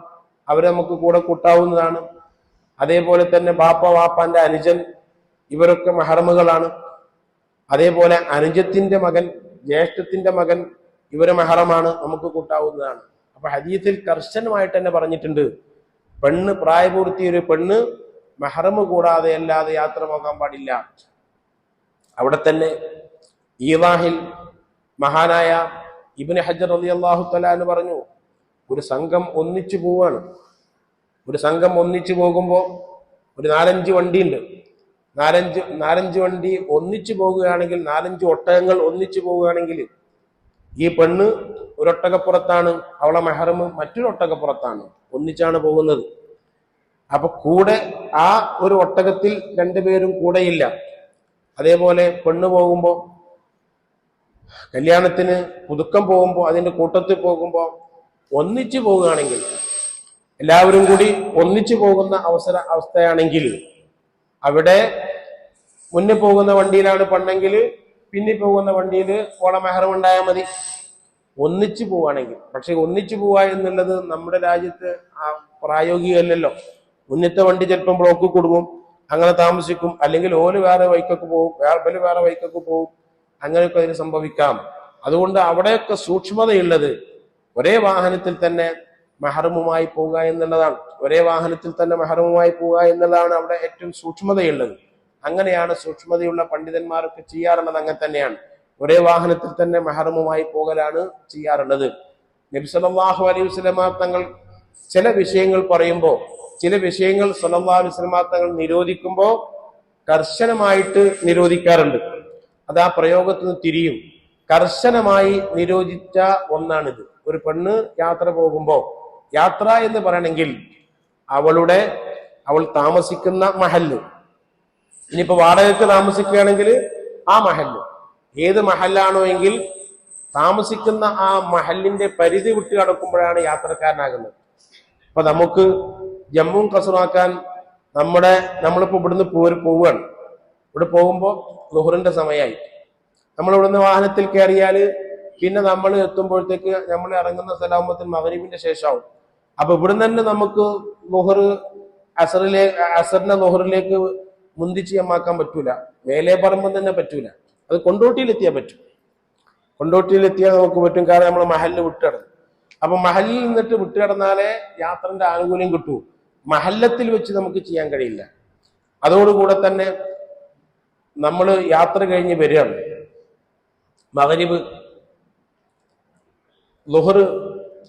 അവരെ നമുക്ക് കൂടെ കൂട്ടാവുന്നതാണ്. അതേപോലെ തന്നെ വാപ്പാന്റെ അനുജൻ, ഇവരൊക്കെ മഹ്റമുകളാണ്. അതേപോലെ അനുജത്തിന്റെ മകൻ, ജ്യേഷ്ഠത്തിന്റെ മകൻ, ഇവര് മഹ്റമാണ്, നമുക്ക് കൂട്ടാവുന്നതാണ്. അപ്പൊ ഹദീസിൽ കർശനമായിട്ട് തന്നെ പറഞ്ഞിട്ടുണ്ട്, പെണ്ണ് പ്രായപൂർത്തി ഒരു പെണ്ണ് മഹ്റം കൂടാതെ അല്ലാതെ യാത്ര പോകാൻ പാടില്ല. അവിടെ തന്നെ ഈവാഹിൽ മഹാനായ ഇബ്നു ഹജർ റളിയല്ലാഹു തആല എന്ന് പറഞ്ഞു, ഒരു സംഘം ഒന്നിച്ചു പോവാണ്. ഒരു സംഘം ഒന്നിച്ചു പോകുമ്പോൾ ഒരു 4-5 വണ്ടിയുണ്ട്. നാലഞ്ച് വണ്ടി ഒന്നിച്ചു പോകുകയാണെങ്കിൽ, 4-5 ഒട്ടകങ്ങൾ ഒന്നിച്ചു പോവുകയാണെങ്കിൽ, ഈ പെണ്ണ് ഒരൊട്ടകപ്പുറത്താണ്, അവളെ മഹ്റം മറ്റൊരു ഒട്ടകപ്പുറത്താണ്, ഒന്നിച്ചാണ് പോകുന്നത്. അപ്പൊ കൂടെ ആ ഒരു ഒട്ടകത്തിൽ 2 പേരും കൂടെയില്ല. അതേപോലെ പെണ്ണ് പോകുമ്പോൾ, കല്യാണത്തിന് പുതുക്കം പോകുമ്പോൾ, അതിന്റെ കൂട്ടത്തിൽ പോകുമ്പോൾ ഒന്നിച്ചു പോവുകയാണെങ്കിൽ, എല്ലാവരും കൂടി ഒന്നിച്ചു പോകുന്ന അവസ്ഥയാണെങ്കിൽ, അവിടെ മുന്നിൽ പോകുന്ന വണ്ടിയിലാണ് പെണ്ണെങ്കിൽ പിന്നിൽ പോകുന്ന വണ്ടിയിൽ ഓളെ മഹ്റം ഉണ്ടായാൽ മതി, ഒന്നിച്ചു പോവുകയാണെങ്കിൽ. പക്ഷെ ഒന്നിച്ചു പോവുക എന്നുള്ളത് നമ്മുടെ രാജ്യത്ത് പ്രായോഗികമല്ലല്ലോ. മുന്നത്തെ വണ്ടി ചിലപ്പം ബ്ലോക്ക് കൊടുക്കും, അങ്ങനെ താമസിക്കും, അല്ലെങ്കിൽ ഓല് വേറെ വൈക്കൊക്കെ പോകും, വേറെ വൈക്കൊക്കെ പോകും, അങ്ങനെയൊക്കെ അതിന് സംഭവിക്കാം. അതുകൊണ്ട് അവിടെയൊക്കെ സൂക്ഷ്മതയുള്ളത് ഒരേ വാഹനത്തിൽ തന്നെ മഹ്റമുമായി പോവുക എന്നുള്ളതാണ്. ഒരേ വാഹനത്തിൽ തന്നെ മഹ്റമുമായി പോവുക എന്നുള്ളതാണ് അവിടെ ഏറ്റവും സൂക്ഷ്മതയുള്ളത്. അങ്ങനെയാണ് സൂക്ഷ്മതയുള്ള പണ്ഡിതന്മാരൊക്കെ ചെയ്യാറുള്ളത്. അങ്ങനെ തന്നെയാണ്, ഒരേ വാഹനത്തിൽ തന്നെ മഹ്റമുമായി പോകലാണ് ചെയ്യാറുള്ളത്. നബി സല്ലല്ലാഹു അലൈഹി വസല്ലമ തങ്ങൾ ചില വിഷയങ്ങൾ പറയുമ്പോൾ, ചില വിഷയങ്ങൾ സല്ലല്ലാഹു അലൈഹി വസല്ലമ തങ്ങൾ നിരോധിക്കുമ്പോൾ കർശനമായിട്ട് നിരോധിക്കാറുണ്ട്. അത് ആ പ്രയോഗത്തിന് തിരിയും. കർശനമായി നിരോധിച്ച ഒന്നാണിത്. ഒരു പെണ്ണ് യാത്ര പോകുമ്പോൾ, യാത്ര എന്ന് പറയണമെങ്കിൽ അവൾ താമസിക്കുന്ന മഹല്ല്, ഇനിയിപ്പോ വാടകയ്ക്ക് താമസിക്കുകയാണെങ്കിൽ ആ മഹല്ല്, ഏത് മഹല്ലാണോ എങ്കിൽ താമസിക്കുന്ന ആ മഹല്ലിന്റെ പരിധി വിട്ട് കടക്കുമ്പോഴാണ് യാത്രക്കാരനാകുന്നത്. അപ്പൊ നമുക്ക് ജമ്മും കസറാക്കാൻ നമ്മളിപ്പോ ഇവിടുന്ന് പോവുകയാണ്. ഇവിടെ പോകുമ്പോൾ ളുഹറിന്റെ സമയമായി, നമ്മൾ ഇവിടുന്ന് വാഹനത്തിൽ കയറിയാൽ പിന്നെ നമ്മൾ എത്തുമ്പോഴത്തേക്ക് നമ്മൾ ഇറങ്ങുന്ന സ്ഥലമാകുമ്പോഴത്തേക്ക് മഗ്‌രിബിന്റെ ശേഷമാവും. അപ്പൊ ഇവിടുന്ന് തന്നെ നമുക്ക് അസറിനെ ളുഹറിലേക്ക് മുന്തിച്ച് ജമാക്കാൻ പറ്റൂല, വേലേ പറമ്പം തന്നെ പറ്റൂല. അത് കൊണ്ടോട്ടിയിലെത്തിയാൽ പറ്റും. കൊണ്ടോട്ടിയിലെത്തിയാൽ നമുക്ക് പറ്റും, കാരണം നമ്മൾ മഹല്ല് വിട്ടുകിടന്നു. അപ്പൊ മഹല്ലിൽ നിന്നിട്ട് വിട്ടുകിടന്നാലേ യാത്രന്റെ ആനുകൂല്യം കിട്ടൂ. മഹല്ലത്തിൽ വെച്ച് നമുക്ക് ചെയ്യാൻ കഴിയില്ല. അതോടുകൂടെ തന്നെ നമ്മൾ യാത്ര കഴിഞ്ഞ് വരികയാണ്, മഗ്‌രിബ് ളുഹർ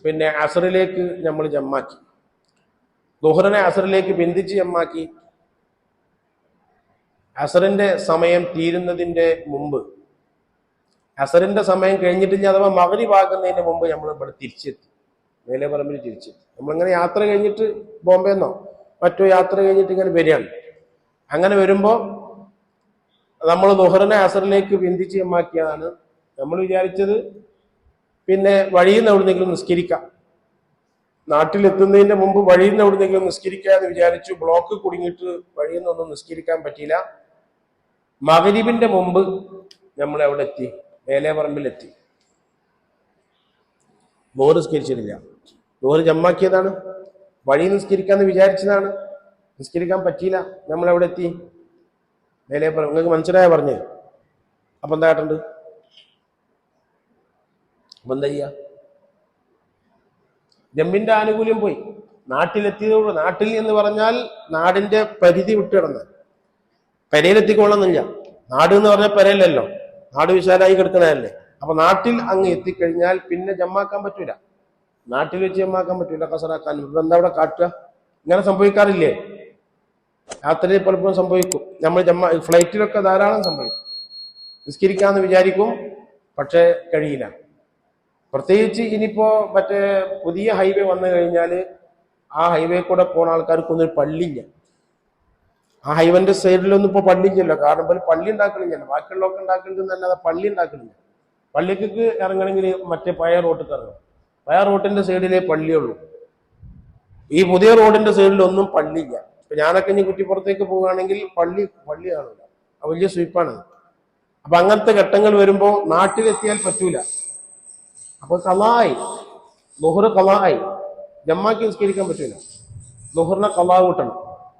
പിന്നെ അസറിലേക്ക് നമ്മൾ ജമ്മാക്കി, ളുഹറിനെ അസറിലേക്ക് ബന്ധിച്ച് ജമ്മാക്കി. അസറിന്റെ സമയം തീരുന്നതിന്റെ മുമ്പ്, അസറിന്റെ സമയം കഴിഞ്ഞിട്ട് അഥവാ മഗ്‌രിബ് ആകുന്നതിന് മുമ്പ് നമ്മൾ ഇവിടെ തിരിച്ചെത്തി, മേലെ പറമ്പിൽ തിരിച്ചെത്തി. നമ്മളിങ്ങനെ യാത്ര കഴിഞ്ഞിട്ട് ബോംബെന്നോ മറ്റോ യാത്ര കഴിഞ്ഞിട്ട് ഇങ്ങനെ വരികയാണ്. അങ്ങനെ വരുമ്പോ നമ്മൾ ളുഹറിനെ അസറിലേക്ക് ബന്ധിച്ച് ജമ്മാക്കിയതാണ്. നമ്മൾ വിചാരിച്ചത് പിന്നെ വഴിയിൽ നിന്ന് എവിടുന്നെങ്കിലും നിസ്കരിക്കാം, നാട്ടിലെത്തുന്നതിന്റെ മുമ്പ് വഴിയിൽ നിന്ന് എവിടുന്നെങ്കിലും നിസ്കരിക്കാന്ന് വിചാരിച്ചു. ബ്ലോക്ക് കുടുങ്ങിയിട്ട് വഴിയിൽ നിന്നൊന്നും നിസ്കരിക്കാൻ പറ്റിയില്ല. മഗ്‌രിബിന്റെ മുമ്പ് നമ്മൾ എവിടെ എത്തി? മേലെ പറമ്പിലെത്തി. ളുഹർ നിസ്കരിച്ചിട്ടില്ല. ളുഹർ ജമ്മാക്കിയതാണ്, വഴി നിസ്കരിക്കാന്ന് വിചാരിച്ചതാണ്, നിസ്കരിക്കാൻ പറ്റിയില്ല. നമ്മൾ എവിടെ എത്തി? മേലെ പറമ്പ്. നിങ്ങൾക്ക് മനസ്സിലായ പറഞ്ഞേ? അപ്പൊ എന്താ കേട്ടുണ്ട്? അപ്പൊ എന്താ ചെയ്യാ? ജമ്മിന്റെ ആനുകൂല്യം പോയി. നാട്ടിലെത്തിയതോട്, നാട്ടിൽ എന്ന് പറഞ്ഞാൽ നാടിന്റെ പരിധി വിട്ടിടന്ന് പെരയിലെത്തിക്കൊള്ളുന്നില്ല. നാട് എന്ന് പറഞ്ഞാൽ പെരയിലല്ലോ, നാട് വിശാലായി കിടക്കണതല്ലേ. അപ്പൊ നാട്ടിൽ അങ്ങ് എത്തിക്കഴിഞ്ഞാൽ പിന്നെ ജമ്മാക്കാൻ പറ്റൂല, നാട്ടിൽ വെച്ച് ജമ്മാക്കാൻ പറ്റൂല, കസറാക്കാൻ. എന്താ അവിടെ കാട്ടുക? ഇങ്ങനെ സംഭവിക്കാറില്ലേ? യാത്രയിൽ പലപ്പോഴും സംഭവിക്കും. നമ്മൾ ഫ്ലൈറ്റിലൊക്കെ ധാരാളം സംഭവിക്കും. നിസ്കരിക്കാന്ന് വിചാരിക്കും, പക്ഷെ കഴിയില്ല. പ്രത്യേകിച്ച് ഇനിയിപ്പോ മറ്റേ പുതിയ ഹൈവേ വന്നു കഴിഞ്ഞാൽ ആ ഹൈവേ കൂടെ പോണ ആൾക്കാർക്കൊന്നും പള്ളിയില്ല. ആ ഹൈവേന്റെ സൈഡിലൊന്നും ഇപ്പൊ പള്ളിയില്ലല്ലോ. കാരണം പോലെ പള്ളി ഉണ്ടാക്കണില്ലല്ലോ, ബാക്കിയുള്ളവർക്ക് ഉണ്ടാക്കുന്നുണ്ടെന്നല്ലാതെ പള്ളി ഉണ്ടാക്കണില്ല. പള്ളിക്ക് ഇറങ്ങണമെങ്കിൽ മറ്റേ പഴയ റോട്ടിൽ ഇറങ്ങണം. പഴയ റോഡിന്റെ സൈഡിലേ പള്ളിയുള്ളൂ. ഈ പുതിയ റോഡിന്റെ സൈഡിലൊന്നും പള്ളിയില്ല. ഇപ്പൊ ഞാനൊക്കെ ഇനി കുറ്റിപ്പുറത്തേക്ക് പോവുകയാണെങ്കിൽ പള്ളി കാണില്ല. വലിയ സ്വീപ്പാണ്. അപ്പൊ അങ്ങനത്തെ ഘട്ടങ്ങൾ വരുമ്പോ നാട്ടിലെത്തിയാൽ പറ്റൂല. അപ്പൊ ഖളായി, ളുഹ്ർ ഖളായി, ജമ്മാക്കി നിസ്കരിക്കാൻ പറ്റൂല. ളുഹ്റിനെ ഖളാ കൂട്ടണം,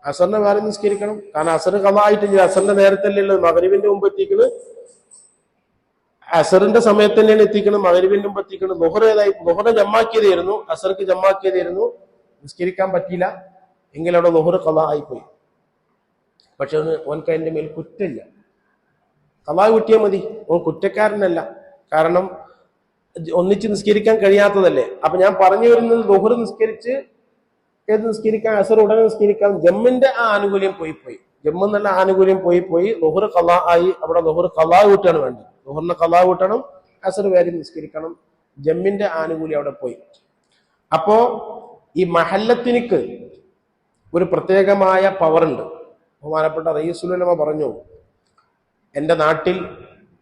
അസറിനെ വേറെ നിസ്കരിക്കണം. കാരണം അസർ ഖളായിട്ടില്ല, അസറിന്റെ നേരത്തല്ലേ ഉള്ളത്. മഗ്‌രിബിന്റെ മുമ്പ് എത്തിക്കണ്, അസറിന്റെ സമയത്ത് തന്നെയാണ് എത്തിക്കണം, മഗ്‌രിബിന്റെ മുമ്പ് എത്തിക്കണം. ളുഹ്റിനെ ജമ്മാക്കിയതായിരുന്നു, അസർക്ക് ജമ്മാക്കിയതായിരുന്നു, നിസ്കരിക്കാൻ പറ്റിയില്ല. എങ്കിൽ അവിടെ ളുഹ്ർ ഖളാ ആയിപ്പോയി. പക്ഷെ ഓൻക്ക് അതിന്റെ മേൽ കുറ്റമില്ല, ഖളാ കൂട്ടിയാൽ മതി. ഓൻ കുറ്റക്കാരനല്ല, കാരണം ഒന്നിച്ച് നിസ്കരിക്കാൻ കഴിയാത്തതല്ലേ. അപ്പൊ ഞാൻ പറഞ്ഞു വരുന്നത്, ളുഹ്ർ നിസ്കരിച്ച് നിസ്കരിക്കാൻ, അസർ ഉടനെ നിസ്കരിക്കാൻ. ജമ്മിന്റെ ആ ആനുകൂല്യം പോയി, ജമ്മു എന്നുള്ള ആനുകൂല്യം പോയി. ളുഹ്ർ ഖളാ ആയി. അവിടെ ളുഹ്ർ ഖളാ കൂട്ടാണ് വേണ്ടത്. ളുഹ്റിനെ ഖളാ കൂട്ടണം, അസർ വേറെ നിസ്കരിക്കണം. ജമ്മിന്റെ ആനുകൂല്യം അവിടെ പോയി. അപ്പോ ഈ മഹല്ലത്തിനിക്ക് ഒരു പ്രത്യേകമായ പവറുണ്ട്. ബഹുമാനപ്പെട്ട റയീസുൽ ഉലമ പറഞ്ഞു, എൻ്റെ നാട്ടിൽ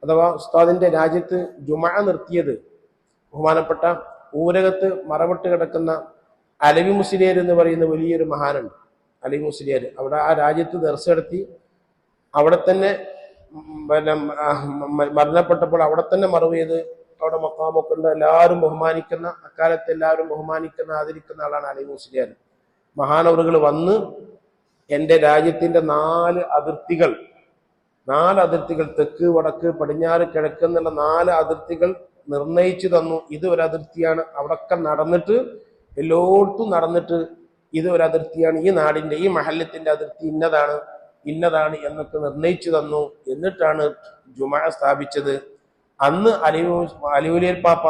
അഥവാ ഉസ്താദിന്റെ രാജ്യത്ത് ജുമഅ നിർത്തിയത് ബഹുമാനപ്പെട്ട ഊരകത്ത് മറവിട്ട് കിടക്കുന്ന അലവി മുസ്ലിയാർ എന്ന് പറയുന്ന വലിയൊരു മഹാനുണ്ട്. അലവി മുസ്ലിയാർ അവിടെ ആ രാജ്യത്ത് ദർസ് നടത്തി. അവിടെ തന്നെ പിന്നെ മരണപ്പെട്ടപ്പോൾ അവിടെ തന്നെ മറവ് ചെയ്ത് അവിടെ മഖാമൊക്കെ ഉണ്ട്. എല്ലാവരും ബഹുമാനിക്കുന്ന, അക്കാലത്ത് എല്ലാവരും ബഹുമാനിക്കുന്ന, ആദരിക്കുന്ന ആളാണ് അലവി മുസ്ലിയാർ. മഹാനവറുകൾ വന്ന് എൻ്റെ രാജ്യത്തിന്റെ 4 അതിർത്തികൾ, തെക്ക്, വടക്ക്, പടിഞ്ഞാറ്, കിഴക്ക് എന്നുള്ള 4 അതിർത്തികൾ നിർണയിച്ചു തന്നു. ഇത് ഒരു അതിർത്തിയാണ്. അവിടൊക്കെ നടന്നിട്ട്, എല്ലായിടത്തും നടന്നിട്ട്, ഇത് ഒരു അതിർത്തിയാണ്, ഈ നാടിന്റെ, ഈ മഹല്ലത്തിന്റെ അതിർത്തി ഇന്നതാണ് എന്നൊക്കെ നിർണയിച്ചു തന്നു. എന്നിട്ടാണ് ജുമഅ സ്ഥാപിച്ചത്. അന്ന് അലിവുലിയർ പാപ്പ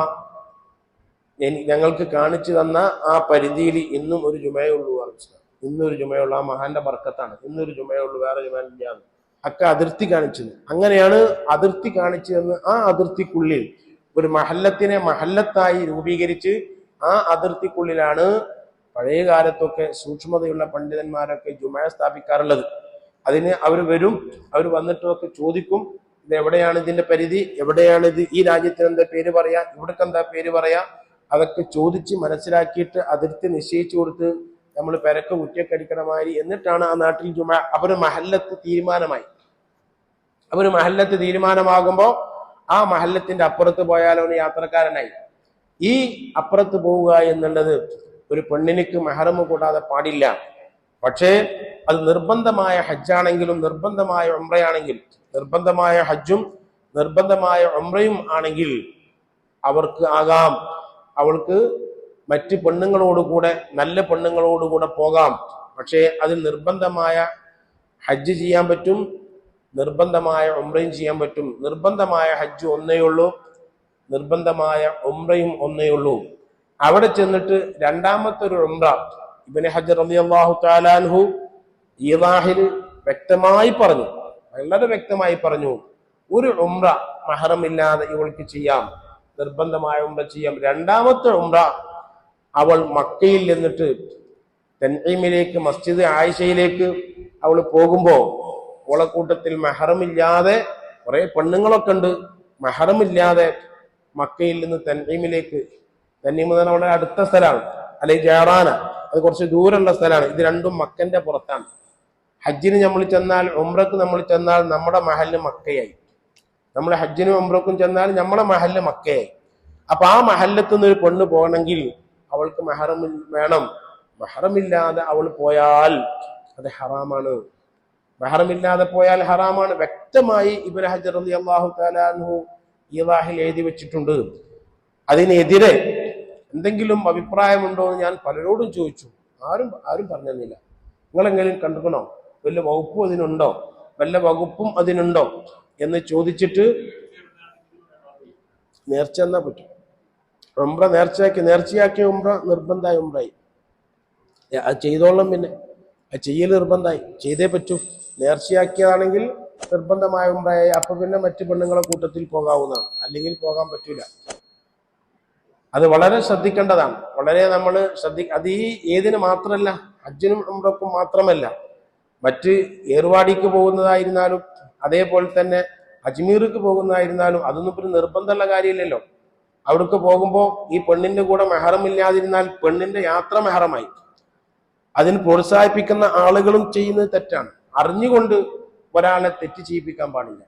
ഞങ്ങൾക്ക് കാണിച്ചു തന്ന ആ പരിധിയിൽ ഇന്നും ഒരു ജുമയുള്ളൂ. ഇന്നൊരു ജുമയുള്ളൂ, ആ മഹാന്റെ ബർക്കത്താണ്. ഇന്നൊരു ജുമയുള്ളൂ, വേറെ ജുമയില്ല. ഒക്കെ അതിർത്തി കാണിച്ചത്. അങ്ങനെയാണ് അതിർത്തി കാണിച്ചതെന്ന്. ആ അതിർത്തിക്കുള്ളിൽ ഒരു മഹല്ലത്തിനെ മഹല്ലത്തായി രൂപീകരിച്ച് ആ അതിർത്തിക്കുള്ളിലാണ് പഴയ കാലത്തൊക്കെ സൂക്ഷ്മതയുള്ള പണ്ഡിതന്മാരൊക്കെ ജുമഅ സ്ഥാപിക്കാറുള്ളത്. അതിന് അവർ വരും, അവർ വന്നിട്ടൊക്കെ ചോദിക്കും, ഇത് എവിടെയാണ് ഇതിന്റെ പരിധി, എവിടെയാണ് ഇത്, ഈ രാജ്യത്തിന് എന്താ പേര് പറയാ, ഇവിടേക്ക് എന്താ പേര് പറയാ, അതൊക്കെ ചോദിച്ച് മനസ്സിലാക്കിയിട്ട് അതിർത്തി നിശ്ചയിച്ചു കൊടുത്ത് നമ്മൾ പെരക്ക് കുറ്റിയൊക്കെ എന്നിട്ടാണ് ആ നാട്ടിൽ ജുമഅ. അവര് മഹല്ലത്ത് തീരുമാനമാകുമ്പോ ആ മഹല്ലത്തിന്റെ അപ്പുറത്ത് പോയാൽ അവന് യാത്രക്കാരനായി. ഈ അപ്പുറത്ത് പോവുക എന്നുള്ളത് ഒരു പെണ്ണിനിക്ക് മെഹറമ് കൂടാതെ പാടില്ല. പക്ഷേ അത് നിർബന്ധമായ ഹജ്ജാണെങ്കിലും നിർബന്ധമായ ഉംറയാണെങ്കിൽ, നിർബന്ധമായ ഹജ്ജും നിർബന്ധമായ ഉംറയും ആണെങ്കിൽ അവർക്ക് ആകാം. അവൾക്ക് മറ്റ് പെണ്ണുങ്ങളോടുകൂടെ, നല്ല പെണ്ണുങ്ങളോടുകൂടെ പോകാം. പക്ഷേ അതിൽ നിർബന്ധമായ ഹജ്ജ് ചെയ്യാൻ പറ്റും, നിർബന്ധമായ ഉംറയും ചെയ്യാൻ പറ്റും. നിർബന്ധമായ ഹജ്ജ് ഒന്നേ ഉള്ളൂ, നിർബന്ധമായ ഉംറയും ഒന്നേ ഉള്ളൂ. അവിടെ ചെന്നിട്ട് രണ്ടാമത്തെ ഒരു ഉംറ ഇബ്നു ഹജർ റളിയല്ലാഹു തആല അൻഹു ഈദാഹിൽ വ്യക്തമായി പറഞ്ഞു, വളരെ വ്യക്തമായി പറഞ്ഞു, ഒരു ഉംറ മഹറമില്ലാതെ ഇവൾക്ക് ചെയ്യാം, നിർബന്ധമായ ഉംറ ചെയ്യാം. രണ്ടാമത്തെ ഉംറ അവൾ മക്കയിൽ നിന്നിട്ട് തൻഈമിലേക്ക്, മസ്ജിദ് ആയിഷയിലേക്ക് അവൾ പോകുമ്പോ ഓളെ കൂട്ടത്തിൽ മെഹറമില്ലാതെ, കുറെ പെണ്ണുങ്ങളൊക്കെ ഉണ്ട്, മെഹറമില്ലാതെ മക്കയിൽ നിന്ന് തൻഈമിലേക്ക്, തൻഈം എന്ന് പറഞ്ഞാൽ വളരെ അടുത്ത സ്ഥലമാണ്, അല്ലെങ്കിൽ ജയറാന, അത് കുറച്ച് ദൂരമുള്ള സ്ഥലമാണ്. ഇത് രണ്ടും മക്കന്റെ പുറത്താണ്. ഹജ്ജിന് നമ്മൾ ചെന്നാൽ, ഉംറക്ക് നമ്മൾ ചെന്നാൽ നമ്മുടെ മഹല്ല് മക്കയായി. നമ്മൾ ഹജ്ജിനും ഉംറക്കും ചെന്നാൽ നമ്മുടെ മഹല്ല് മക്കയായി. അപ്പൊ ആ മഹല്ലത്ത് നിന്ന് ഒരു പെണ്ണ് പോകണമെങ്കിൽ അവൾക്ക് മെഹറം വേണം. മെഹറമില്ലാതെ അവൾ പോയാൽ അത് ഹറാമാണ്. മെഹറമില്ലാതെ പോയാൽ ഹറാമാണ്. വ്യക്തമായി ഇബ്നു ഹജർ റളിയല്ലാഹു തആല അൻഹു ഈദാഹിൽ എഴുതി വെച്ചിട്ടുണ്ട്. അതിനെതിരെ എന്തെങ്കിലും അഭിപ്രായമുണ്ടോ എന്ന് ഞാൻ പലരോടും ചോദിച്ചു. ആരും പറഞ്ഞു തന്നില്ല. നിങ്ങളെങ്കിലും കണ്ടുക്കണോ, വല്ല വകുപ്പും അതിനുണ്ടോ, വല്ല വകുപ്പും അതിനുണ്ടോ എന്ന് ചോദിച്ചിട്ട് നേർച്ച എന്നാ പറ്റും. ഉംറ നേർച്ചയാക്കിയ ഉംറ നിർബന്ധമായ ഉംറായി. അത് ചെയ്തോളണം. പിന്നെ അത് ചെയ്യൽ നിർബന്ധമായി, ചെയ്തേ പറ്റൂ. നേർച്ചയാക്കിയതാണെങ്കിൽ നിർബന്ധമായ ഉംറയായി. അപ്പൊ പിന്നെ മറ്റു പെണ്ണുങ്ങളെ കൂട്ടത്തിൽ പോകാവുന്നതാണ്, അല്ലെങ്കിൽ പോകാൻ പറ്റൂല. അത് വളരെ ശ്രദ്ധിക്കേണ്ടതാണ്. വളരെ നമ്മൾ അത് ഈ ഏതിന് മാത്രമല്ല, ഹജ്ജിനും ഉംറക്കും മാത്രമല്ല, മറ്റ് ഏർവാടിക്ക് പോകുന്നതായിരുന്നാലും അതേപോലെ തന്നെ അജ്മീർക്ക് പോകുന്നതായിരുന്നാലും അതൊന്നും പിന്നെ നിർബന്ധമുള്ള കാര്യമില്ലല്ലോ. അവിടേക്ക് പോകുമ്പോൾ ഈ പെണ്ണിന്റെ കൂടെ മെഹറമില്ലാതിരുന്നാൽ പെണ്ണിന്റെ യാത്ര മെഹറമായി. അതിന് പ്രോത്സാഹിപ്പിക്കുന്ന ആളുകളും ചെയ്യുന്നത് തെറ്റാണ്. അറിഞ്ഞുകൊണ്ട് ഒരാളെ തെറ്റ് ചെയ്യിപ്പിക്കാൻ പാടില്ല.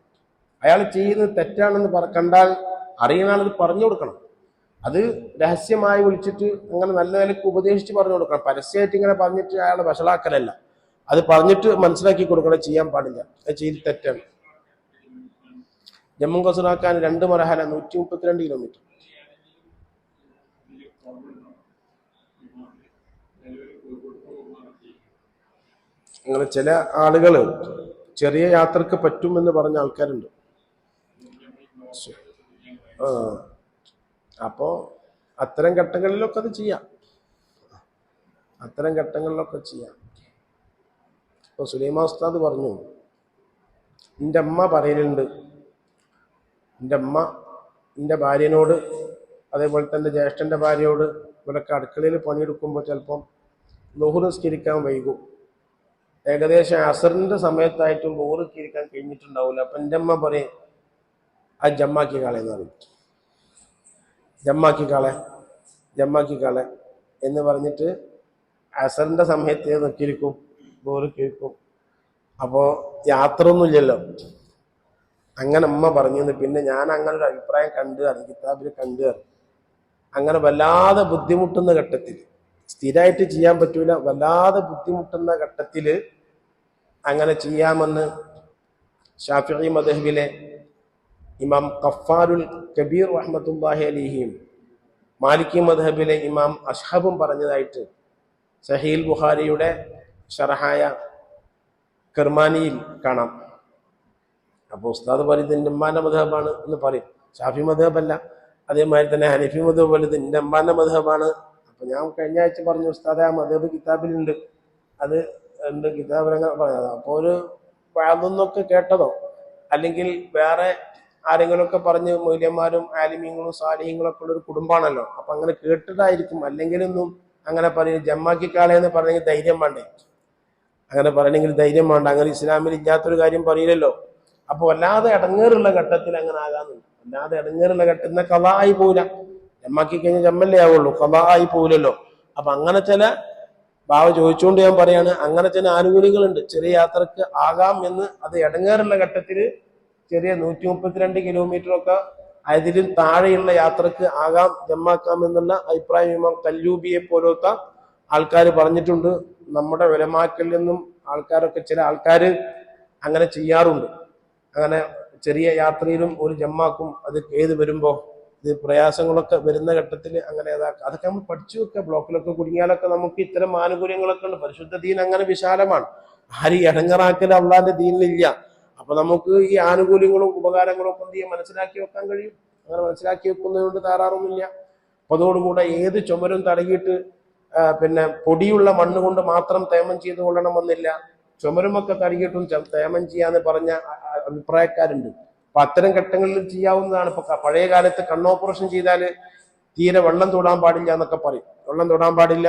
അയാൾ ചെയ്യുന്നത് തെറ്റാണെന്ന് കണ്ടാൽ അറിയുന്ന ആളത് പറഞ്ഞു കൊടുക്കണം. അത് രഹസ്യമായി വിളിച്ചിട്ട് അങ്ങനെ നല്ല നിലക്ക് ഉപദേശിച്ച് പറഞ്ഞു കൊടുക്കണം. പരസ്യമായിട്ട് ഇങ്ങനെ പറഞ്ഞിട്ട് അയാളെ വഷളാക്കലല്ല, അത് പറഞ്ഞിട്ട് മനസ്സിലാക്കി കൊടുക്കണം. ചെയ്യാൻ പാടില്ല, അത് ചെയ്ത് തെറ്റാണ്. ജമ്മു കസറാക്കാൻ 2 മർഹല 132 കിലോമീറ്റർ. അങ്ങനെ ചില ആളുകൾ ചെറിയ യാത്രക്ക് പറ്റുമെന്ന് പറഞ്ഞ ആൾക്കാരുണ്ട്. അപ്പോ അത്തരം ഘട്ടങ്ങളിലൊക്കെ അത് ചെയ്യാം. ഇപ്പൊ സുലൈമാൻ ഉസ്താദ് പറഞ്ഞു, എൻ്റെ അമ്മ പറയലുണ്ട്, എൻ്റെ ഭാര്യനോട്, അതേപോലെ തന്നെ ജ്യേഷ്ഠൻ്റെ ഭാര്യയോട്, ഇവരൊക്കെ അടുക്കളയിൽ പണിയെടുക്കുമ്പോൾ ചിലപ്പം ളുഹ്ർ നിസ്കരിക്കാൻ വൈകും. ഏകദേശം അസറിന്റെ സമയത്തായിട്ടും ളുഹ്ർ നിസ്കരിക്കാൻ കഴിഞ്ഞിട്ടുണ്ടാവില്ല. അപ്പൊ എൻ്റെ അമ്മ പറയും, അത് ജമ്മാക്കി കളയെന്ന് പറയും. ജമ്മാക്കി കളെ എന്ന് പറഞ്ഞിട്ട് അസറിന്റെ സമയത്ത് നിൽക്കിരിക്കും, ളുഹ്ർ കേൾക്കും. അപ്പോ യാത്ര ഒന്നുമില്ലല്ലോ. അങ്ങനെ അമ്മ പറഞ്ഞിരുന്നു. പിന്നെ ഞാൻ അങ്ങനെ ഒരു അഭിപ്രായം കിതാബിൽ കണ്ടു. അങ്ങനെ വല്ലാതെ ബുദ്ധിമുട്ടുന്ന ഘട്ടത്തിൽ, സ്ഥിരമായിട്ട് ചെയ്യാൻ പറ്റൂല, വല്ലാതെ ബുദ്ധിമുട്ടുന്ന ഘട്ടത്തിൽ അങ്ങനെ ചെയ്യാമെന്ന് ഷാഫിഈ മദ്ഹബിലെ ഇമാം ഖഫാറുൽ കബീർ റഹ്മത്തുള്ളാഹി അലൈഹിയും മാലിക്കി മദ്ഹബിലെ ഇമാം അഷ്ഹബും പറഞ്ഞതായിട്ട് സഹീൽ ബുഖാരിയുടെ ഷറഹായ കിർമാനിയിൽ കാണാം. അപ്പോൾ ഉസ്താദ് പറയും എൻ്റെ ഉമ്മാന്റെ മദ്ഹബാണ് എന്ന് പറയും. ഷാഫി മദ്ഹബല്ല. അതേമാതിരി തന്നെ ഹനഫി മദ്ഹബ് വലുത് എൻ്റെ ഉമ്മാന്റെ മദ്ഹബാണ്. അപ്പൊ ഞാൻ കഴിഞ്ഞ ആഴ്ച പറഞ്ഞു, ഉസ്താദ് ആ മദ്ഹബ് കിതാബിലുണ്ട്, അത് ഉണ്ട് കിതാബിലങ്ങനെ പറഞ്ഞത്. അപ്പോൾ ഒരു വാദമൊക്കെ കേട്ടതോ അല്ലെങ്കിൽ വേറെ ആരെങ്കിലുമൊക്കെ പറഞ്ഞ് മൗലവിമാരും ആലിമീങ്ങളും സാലിഹ്യങ്ങളും ഒക്കെ ഉള്ള ഒരു കുടുംബാണല്ലോ, അപ്പൊ അങ്ങനെ കേട്ടിട്ടായിരിക്കും. അല്ലെങ്കിലൊന്നും അങ്ങനെ പറയും ജമ്മാക്കിക്കാളെന്ന് പറഞ്ഞെങ്കിൽ ധൈര്യം വേണ്ടേ, അങ്ങനെ പറയണമെങ്കിൽ ധൈര്യം വേണ്ട. അങ്ങനെ ഇസ്ലാമിൽ ഇല്ലാത്തൊരു കാര്യം പറയില്ലല്ലോ. അപ്പൊ വല്ലാതെ ഇടങ്ങേറുള്ള ഘട്ടത്തിൽ അങ്ങനെ ആകാന്നുണ്ട്. അല്ലാതെ ഇടങ്ങേറുള്ള ഘട്ടത്തിൽ എന്നാൽ ഖളാ ആയി പോവില്ല. ജമ്മാക്കി കഴിഞ്ഞാൽ ജമ്മല്ലേ ആവുള്ളൂ, ഖളാ ആയി പോവില്ലല്ലോ. അപ്പൊ അങ്ങനെ ചില ബാവ ചോദിച്ചുകൊണ്ട് ഞാൻ പറയാണ്, അങ്ങനെ ചില ആനുകൂല്യങ്ങളുണ്ട്. ചെറിയ യാത്രക്ക് ആകാം എന്ന്. അത് ഇടങ്ങേറുള്ള ഘട്ടത്തിൽ ചെറിയ 132 കിലോമീറ്റർ ഒക്കെ അതിലും താഴെയുള്ള യാത്രക്ക് ആകാം, ജമ്മാക്കാം എന്നുള്ള അഭിപ്രായം ഇമാം കല്ലൂബിയെ പോലത്തെ ആൾക്കാർ പറഞ്ഞിട്ടുണ്ട്. നമ്മുടെ ഉലമാക്കളിൽ നിന്നും ചില ആൾക്കാർ അങ്ങനെ ചെയ്യാറുണ്ട്. അങ്ങനെ ചെറിയ യാത്രയിലും ഒരു ജമ്മാക്കും. അത് ഏത് വരുമ്പോ ഇത് പ്രയാസങ്ങളൊക്കെ വരുന്ന ഘട്ടത്തിൽ അങ്ങനെ അതൊക്കെ നമ്മൾ പഠിച്ചു വെക്കുക. ബ്ലോക്കിലൊക്കെ കുടുങ്ങിയാലൊക്കെ നമുക്ക് ഇത്തരം ആനുകൂല്യങ്ങളൊക്കെ ഉണ്ട്. പരിശുദ്ധ ദീൻ അങ്ങനെ വിശാലമാണ്. ആരും ഇടങ്ങറാക്കൽ അള്ളാന്റെ ദീനിലില്ല. അപ്പൊ നമുക്ക് ഈ ആനുകൂല്യങ്ങളും ഉപകാരങ്ങളും ഒക്കെ എന്ത് ചെയ്യാൻ മനസ്സിലാക്കി വെക്കാൻ കഴിയും. അങ്ങനെ മനസ്സിലാക്കി വെക്കുന്നതുകൊണ്ട് താറാറൊന്നുമില്ല. അപ്പൊ അതോടുകൂടെ ഏത് ചുമരും തടകിയിട്ട് പിന്നെ പൊടിയുള്ള മണ്ണ് കൊണ്ട് മാത്രം തേമം ചെയ്ത് കൊള്ളണമെന്നില്ല. ചുമരുമൊക്കെ തടകിയിട്ടും തേമം ചെയ്യാന്ന് പറഞ്ഞ അഭിപ്രായക്കാരുണ്ട്. അപ്പൊ അത്തരം ഘട്ടങ്ങളിൽ ചെയ്യാവുന്നതാണ്. ഇപ്പൊ പഴയ കാലത്ത് കണ്ണോപ്പറേഷൻ ചെയ്താല് തീരെ വെള്ളം തൊടാൻ പാടില്ല എന്നൊക്കെ പറയും. വെള്ളം തൊടാൻ പാടില്ല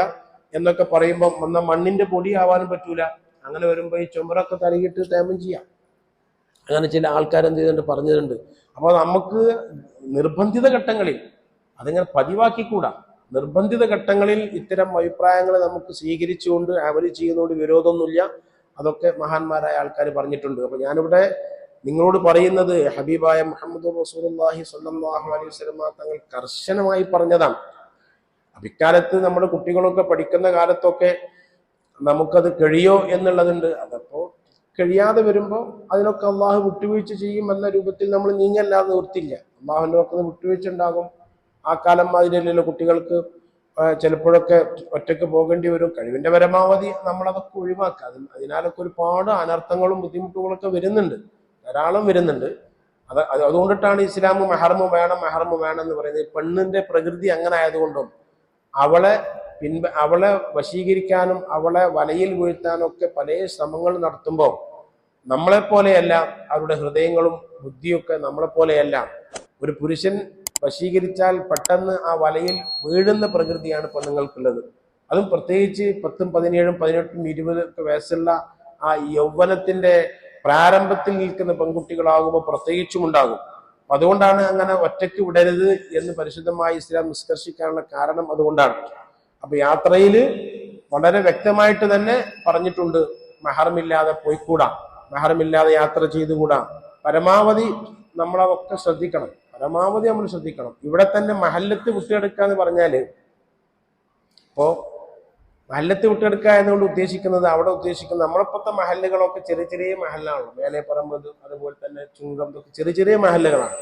എന്നൊക്കെ പറയുമ്പോൾ വന്ന മണ്ണിന്റെ പൊടി ആവാനും പറ്റൂല. അങ്ങനെ വരുമ്പോ ഈ ചുമരൊക്കെ തടകിയിട്ട് തേമം ചെയ്യാം. അങ്ങനെ ചില ആൾക്കാർ എന്ത് ചെയ്തിട്ടുണ്ട്, പറഞ്ഞിട്ടുണ്ട്. അപ്പോൾ നമുക്ക് നിർബന്ധിത ഘട്ടങ്ങളിൽ അതിങ്ങനെ പതിവാക്കിക്കൂടാ. നിർബന്ധിത ഘട്ടങ്ങളിൽ ഇത്തരം അഭിപ്രായങ്ങൾ നമുക്ക് സ്വീകരിച്ചുകൊണ്ട് അവര് ചെയ്യുന്നതുകൊണ്ട് വിരോധമൊന്നുമില്ല. അതൊക്കെ മഹാന്മാരായ ആൾക്കാർ പറഞ്ഞിട്ടുണ്ട്. അപ്പൊ ഞാനിവിടെ നിങ്ങളോട് പറയുന്നത് ഹബീബായ മുഹമ്മദ് റസൂലുള്ളാഹി സ്വല്ലല്ലാഹു അലൈഹി വസല്ലം തങ്ങൾ കർശനമായി പറഞ്ഞതാണ്. അപ്പൊ ഇക്കാലത്ത് നമ്മുടെ കുട്ടികളൊക്കെ പഠിക്കുന്ന കാലത്തൊക്കെ നമുക്കത് കഴിയോ എന്നുള്ളതുണ്ട്. അതപ്പോ കഴിയാതെ വരുമ്പോൾ അതിനൊക്കെ അള്ളാഹു വിട്ടുവീഴ്ച ചെയ്യും എന്ന രൂപത്തിൽ നമ്മൾ നീങ്ങല്ലാതെ നിർത്തില്ല. അള്ളാഹുവിന്റെ പക്കത്ത് വിട്ടുവീഴ്ച ഉണ്ടാകും. ആ കാലം മാതിരിയല്ലല്ലോ കുട്ടികൾക്ക് ചിലപ്പോഴൊക്കെ ഒറ്റയ്ക്ക് പോകേണ്ടി വരും. കഴിവിന്റെ പരമാവധി നമ്മളതൊക്കെ ഒഴിവാക്കുക. അതിനാലൊക്കെ ഒരുപാട് അനർത്ഥങ്ങളും ബുദ്ധിമുട്ടുകളൊക്കെ വരുന്നുണ്ട്, ധാരാളം വരുന്നുണ്ട്. അതുകൊണ്ടിട്ടാണ് ഇസ്ലാം മെഹറമ് വേണം എന്ന് പറയുന്നത്. പെണ്ണിന്റെ പ്രകൃതി അങ്ങനെ ആയതുകൊണ്ടും അവളെ വശീകരിക്കാനും അവളെ വലയിൽ വീഴ്ത്താനും ഒക്കെ പല ശ്രമങ്ങൾ നടത്തുമ്പോൾ നമ്മളെപ്പോലെയല്ല അവരുടെ ഹൃദയങ്ങളും ബുദ്ധിയൊക്കെ നമ്മളെപ്പോലെയല്ല. ഒരു പുരുഷൻ വശീകരിച്ചാൽ പെട്ടെന്ന് ആ വലയിൽ വീഴുന്ന പ്രകൃതിയാണ് പെണ്ണുങ്ങൾക്കുള്ളത്. അതും പ്രത്യേകിച്ച് 10, 17, 18, 20 വയസ്സുള്ള ആ യൗവനത്തിന്റെ പ്രാരംഭത്തിൽ നിൽക്കുന്ന പെൺകുട്ടികളാകുമ്പോൾ പ്രത്യേകിച്ചും ഉണ്ടാകും. അതുകൊണ്ടാണ് അങ്ങനെ ഒറ്റയ്ക്ക് വിടരുത് എന്ന് പരിശുദ്ധമായി ഇസ്ലാം നിഷ്കർഷിക്കാനുള്ള കാരണം അതുകൊണ്ടാണ്. അപ്പൊ യാത്രയിൽ വളരെ വ്യക്തമായിട്ട് തന്നെ പറഞ്ഞിട്ടുണ്ട്, മെഹറമില്ലാതെ പോയിക്കൂടാ, മെഹറമില്ലാതെ യാത്ര ചെയ്തുകൂടാ. പരമാവധി നമ്മളതൊക്കെ ശ്രദ്ധിക്കണം, പരമാവധി നമ്മൾ ശ്രദ്ധിക്കണം. ഇവിടെ തന്നെ മഹല്ലത്ത് വിട്ടെടുക്കുക എന്ന് പറഞ്ഞാല്, ഇപ്പോ മഹല്ലത്ത് വിട്ടെടുക്കുക എന്നുകൊണ്ട് ഉദ്ദേശിക്കുന്നത്, അവിടെ ഉദ്ദേശിക്കുന്നത് നമ്മളിപ്പോഴത്തെ മഹല്ലുകളൊക്കെ ചെറിയ ചെറിയ മഹല്ലാണ്. മേലെ പറമ്പ്, അതുപോലെ തന്നെ ചുങ്കം, ഇതൊക്കെ ചെറിയ ചെറിയ മഹല്ലുകളാണ്.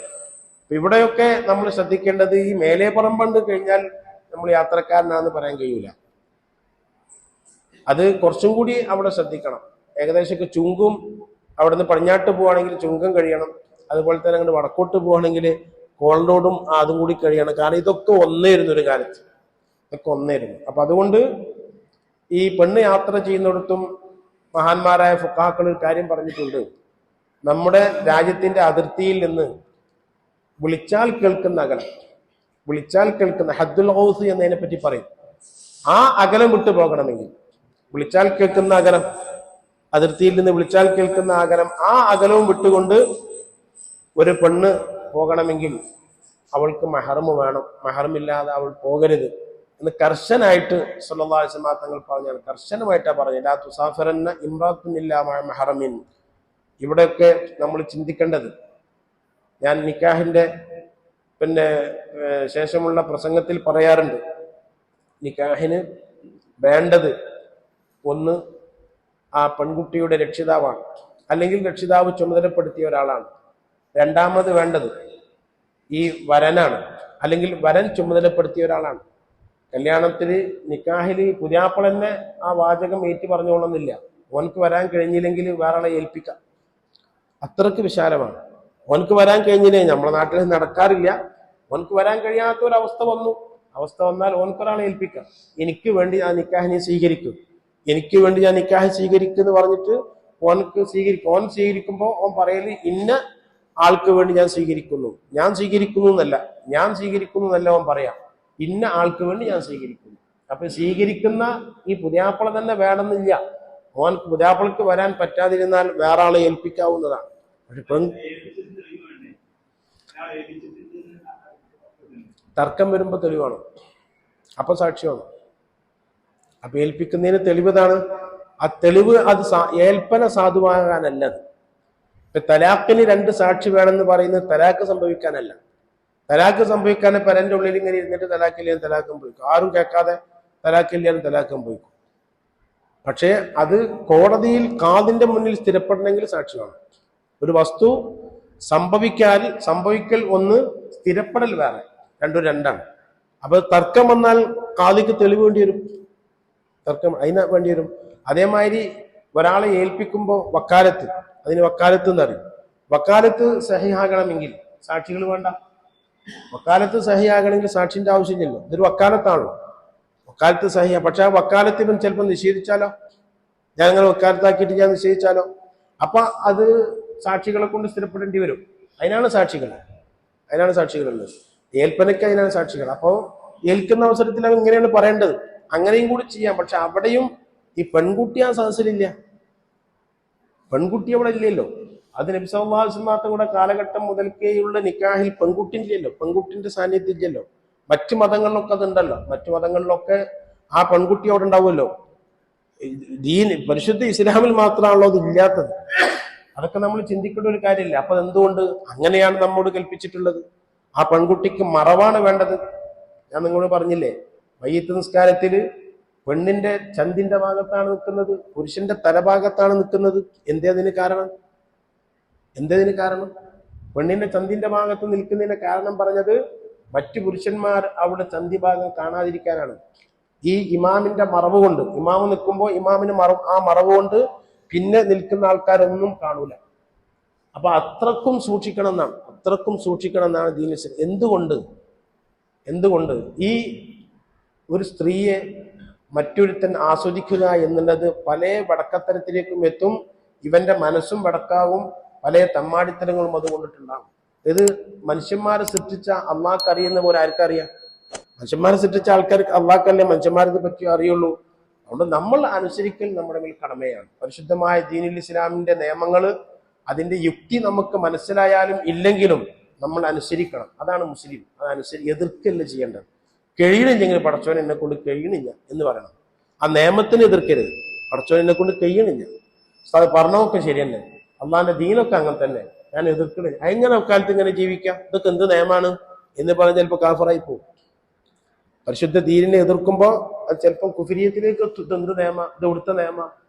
അപ്പൊ ഇവിടെയൊക്കെ നമ്മൾ ശ്രദ്ധിക്കേണ്ടത്, ഈ മേലെ പറമ്പ് കഴിഞ്ഞാൽ നമ്മൾ യാത്രക്കാരനാന്ന് പറയാൻ കഴിയൂല. അത് കുറച്ചും കൂടി അവിടെ ശ്രദ്ധിക്കണം. ഏകദേശമൊക്കെ ചുങ്കും, അവിടെ നിന്ന് പടിഞ്ഞാട്ട് പോവുകയാണെങ്കിൽ ചുങ്കം കഴിയണം. അതുപോലെ തന്നെ അങ്ങോട്ട് വടക്കോട്ട് പോവുകയാണെങ്കിൽ കോളറോഡും അതും കൂടി കഴിയണം. കാരണം ഇതൊക്കെ ഒന്നേരുന്നു, ഒരു കാലത്ത് ഇതൊക്കെ ഒന്നേരുന്നു. അപ്പൊ അതുകൊണ്ട് ഈ പെണ്ണ് യാത്ര ചെയ്യുന്നിടത്തും മഹാന്മാരായ ഫുഖാക്കൾ ഒരു കാര്യം പറഞ്ഞിട്ടുണ്ട്. നമ്മുടെ രാജ്യത്തിന്റെ അതിർത്തിയിൽ നിന്ന് വിളിച്ചാൽ കേൾക്കുന്ന അകലം, വിളിച്ചാൽ കേൾക്കുന്ന ഹദ്ദുൽ ഖൗസ് എന്നതിനെ പറ്റി പറയും. ആ അകലം വിട്ടു പോകണമെങ്കിൽ, വിളിച്ചാൽ കേൾക്കുന്ന അകലം, അതിർത്തിയിൽ നിന്ന് വിളിച്ചാൽ കേൾക്കുന്ന അകലം, ആ അകലവും വിട്ടുകൊണ്ട് ഒരു പെണ്ണ് പോകണമെങ്കിൽ അവൾക്ക് മെഹറമ് വേണം. മെഹറമില്ലാതെ അവൾ പോകരുത് എന്ന് കർശനായിട്ട് സല്ലല്ലാഹു അലൈഹി വസല്ലം തങ്ങൾ പറഞ്ഞാണ്. കർശനമായിട്ടാണ് പറഞ്ഞത്, ലാ തുസാഫിറന്ന ഇംറഅത്തുൻ ഇല്ലാ മഅ മെഹറമിൻ. ഇവിടെയൊക്കെ നമ്മൾ ചിന്തിക്കേണ്ടത്, ഞാൻ നിക്കാഹിന്റെ ശേഷമുള്ള പ്രസംഗത്തിൽ പറയാറുണ്ട്, നിക്കാഹിന് വേണ്ടത് ഒന്ന് ആ പെൺകുട്ടിയുടെ രക്ഷിതാവാണ്, അല്ലെങ്കിൽ രക്ഷിതാവ് ചുമതലപ്പെടുത്തിയ ഒരാളാണ്. രണ്ടാമത് വേണ്ടത് ഈ വരനാണ്, അല്ലെങ്കിൽ വരൻ ചുമതലപ്പെടുത്തിയ ഒരാളാണ്. കല്യാണത്തിന് നിക്കാഹില് പുതിയാപ്പളന്നെ ആ വാചകം ഏറ്റു പറഞ്ഞോളന്നില്ല. ഓനക്ക് വരാൻ കഴിഞ്ഞില്ലെങ്കിൽ വേറെ ആളെ ഏൽപ്പിക്കാം. അത്രക്ക് വിശാലമാണ്. ഓനക്ക് വരാൻ കഴിഞ്ഞില്ലേ, നമ്മുടെ നാട്ടിൽ നടക്കാറില്ല. ഓനക്ക് വരാൻ കഴിയാത്ത ഒരു അവസ്ഥ വന്നാൽ ഓനക്കൊരാളെ ഏൽപ്പിക്കാം. എനിക്ക് വേണ്ടി ആ നിക്കാഹിനെ സ്വീകരിക്കും, എനിക്ക് വേണ്ടി ഞാൻ നിക്കാഹ് സ്വീകരിക്കും എന്ന് പറഞ്ഞിട്ട് ഓനക്ക് സ്വീകരിക്കും. ഓൻ സ്വീകരിക്കുമ്പോൾ ഓൻ പറയല്, ഇന്ന ആൾക്ക് വേണ്ടി ഞാൻ സ്വീകരിക്കുന്നു എന്നല്ല ഓൻ പറയാം, ഇന്ന ആൾക്ക് വേണ്ടി ഞാൻ സ്വീകരിക്കുന്നു. അപ്പൊ സ്വീകരിക്കുന്ന ഈ പുതിയാപ്പള തന്നെ വേണമെന്നില്ല. ഓൻ പുതിയാപ്പളക്ക് വരാൻ പറ്റാതിരുന്നാൽ വേറെ ആളെ ഏൽപ്പിക്കാവുന്നതാണ്. പക്ഷെ തർക്കം വരുമ്പോ തെളിവാണ്, അപ്പൊ സാക്ഷിയാണ്. അപ്പൊ ഏൽപ്പിക്കുന്നതിന് തെളിവതാണ്. ആ തെളിവ് അത് ഏൽപ്പന സാധുവാകാനല്ലത്. തലാഖിന് 2 സാക്ഷി വേണമെന്ന് പറയുന്നത് തലാഖ് സംഭവിക്കാനല്ല. തലാഖ് സംഭവിക്കാൻ പരന്റെ ഉള്ളിൽ ഇങ്ങനെ ഇരുന്നിട്ട് തലാഖില്ല തലാഖും പോയിക്കും, ആരും കേൾക്കാതെ തലാഖില്ല തലാഖും പോയിക്കും. പക്ഷേ അത് കോടതിയിൽ കാദിന്റെ മുന്നിൽ സ്ഥിരപ്പെടണമെങ്കിൽ സാക്ഷി വേണം. ഒരു വസ്തു സംഭവിക്കൽ ഒന്ന്, സ്ഥിരപ്പെടൽ വേറെ, രണ്ടും രണ്ടാണ്. അപ്പൊ തർക്കം വന്നാൽ കാദിക്ക് തെളിവ് വേണ്ടി വരും, അതിന് വേണ്ടി വരും. അതേമാതിരി ഒരാളെ ഏൽപ്പിക്കുമ്പോൾ വക്കാലത്ത്, അതിന് വക്കാലത്ത് എന്നറിയും. വക്കാലത്ത് സഹിയാകണമെങ്കിൽ സാക്ഷികൾ വേണ്ട. വക്കാലത്ത് സഹിയാകണമെങ്കിൽ സാക്ഷിന്റെ ആവശ്യമില്ലല്ലോ, ഇതൊരു വക്കാലത്താണല്ലോ. വക്കാലത്ത് സഹിയ, പക്ഷെ ആ വക്കാലത്ത് ഇവൻ ചിലപ്പോൾ നിഷേധിച്ചാലോ, ഞാൻ അങ്ങനെ വക്കാലത്താക്കിയിട്ട് ഞാൻ നിഷേധിച്ചാലോ, അപ്പൊ അത് സാക്ഷികളെ കൊണ്ട് സ്ഥിരപ്പെടേണ്ടി വരും. അതിനാണ് സാക്ഷികളുള്ളത്. ഏൽപ്പനയ്ക്ക് അതിനാണ് സാക്ഷികൾ. അപ്പോൾ ഏൽക്കുന്ന അവസരത്തിൽ അവൻ ഇങ്ങനെയാണ് പറയേണ്ടത്, അങ്ങനെയും കൂടി ചെയ്യാം. പക്ഷെ അവിടെയും ഈ പെൺകുട്ടി ആ സദസ്സിലില്ല, പെൺകുട്ടി അവിടെ ഇല്ലല്ലോ. അത് നബി സല്ലല്ലാഹു അലൈഹി വസല്ലം തങ്ങളുടെ കാലഘട്ടം മുതൽക്കേയുള്ള നിക്കാഹിൽ പെൺകുട്ടി ഇല്ലല്ലോ, പെൺകുട്ടിന്റെ സാന്നിധ്യം ഇല്ലല്ലോ. മറ്റു മതങ്ങളിലൊക്കെ അതുണ്ടല്ലോ, മറ്റു മതങ്ങളിലൊക്കെ ആ പെൺകുട്ടി അവിടെ ഉണ്ടാവുമല്ലോ. പരിശുദ്ധ ഇസ്ലാമിൽ മാത്രമാണല്ലോ അത് ഇല്ലാത്തത്. അതൊക്കെ നമ്മൾ ചിന്തിക്കേണ്ട ഒരു കാര്യമില്ല. അപ്പൊ എന്തുകൊണ്ട് അങ്ങനെയാണ് നമ്മോട് കൽപ്പിച്ചിട്ടുള്ളത്? ആ പെൺകുട്ടിക്ക് മറവാണ് വേണ്ടത്. ഞാൻ നിങ്ങളോട് പറഞ്ഞില്ലേ, മയ്യിത്ത് നിസ്കാരത്തിൽ പെണ്ണിന്റെ ചന്തിന്റെ ഭാഗത്താണ് നിൽക്കുന്നത്, പുരുഷന്റെ തലഭാഗത്താണ് നിൽക്കുന്നത്. എന്തേതിന് കാരണം? പെണ്ണിന്റെ ചന്തിന്റെ ഭാഗത്ത് നിൽക്കുന്നതിന്റെ കാരണം പറഞ്ഞത് മറ്റു പുരുഷന്മാർ അവിടെ ചന്തിഭാഗം കാണാതിരിക്കാനാണ്. ഈ ഇമാമിന്റെ മറവ് കൊണ്ട്, ഇമാമ് നിൽക്കുമ്പോൾ ഇമാമിന് ആ മറവ് കൊണ്ട് പിന്നെ നിൽക്കുന്ന ആൾക്കാരൊന്നും കാണൂല. അപ്പൊ അത്രക്കും സൂക്ഷിക്കണം എന്നാണ് ദീനുൽ ഇസ്ലാം. എന്തുകൊണ്ട് ഈ ഒരു സ്ത്രീയെ മറ്റൊരുത്തൻ ആസ്വദിക്കുക എന്നുള്ളത് പല വടക്കത്തരത്തിലേക്കും എത്തും. ഇവന്റെ മനസ്സും വടക്കാവും, പല തമ്മാടിത്തരങ്ങളും അതുകൊണ്ടിട്ടുണ്ടാകും. ഇത് മനുഷ്യന്മാരെ സൃഷ്ടിച്ച അള്ളാഹ്ക്ക് അറിയുന്ന പോലെ ആർക്കറിയാം? മനുഷ്യന്മാരെ സൃഷ്ടിച്ച ആൾക്കാർക്ക് അള്ളാഹ്ക്കല്ലേ മനുഷ്യന്മാരെ പറ്റി അറിയുള്ളൂ. അതുകൊണ്ട് നമ്മൾ അനുസരിക്കൽ നമ്മുടെ മേൽ കടമയാണ്. പരിശുദ്ധമായ ദീനുൽ ഇസ്ലാമിന്റെ നിയമങ്ങൾ, അതിന്റെ യുക്തി നമുക്ക് മനസ്സിലായാലും ഇല്ലെങ്കിലും നമ്മൾ അനുസരിക്കണം. അതാണ് മുസ്ലിം. എതിർക്കല്ല ചെയ്യേണ്ടത്. കഴിയണില്ലെങ്കിൽ പടച്ചോൻ എന്നെ കൊണ്ട് കഴിയണില്ല എന്ന് പറയണം. ആ നിയമത്തിന് എതിർക്കരുത്. പടച്ചോൻ എന്നെ കൊണ്ട് കഴിയണില്ല, അത് പറഞ്ഞൊക്കെ ശരി തന്നെ, അള്ളാന്റെ ദീനൊക്കെ അങ്ങനെ തന്നെ, ഞാൻ എതിർക്കണേ. എങ്ങനെ കാലത്ത് ഇങ്ങനെ ജീവിക്കാം? ഇതൊക്കെ എന്ത് നിയമമാണ് എന്ന് പറഞ്ഞാൽ ചിലപ്പോൾ കാഫറായി പോകും. പരിശുദ്ധ ദീനിനെ എതിർക്കുമ്പോൾ അത് ചിലപ്പം കുഫിരിയത്തിലേക്ക് എത്തും. എന്ത് നിയമ, ഇത് ഇവിടുത്തെ നിയമ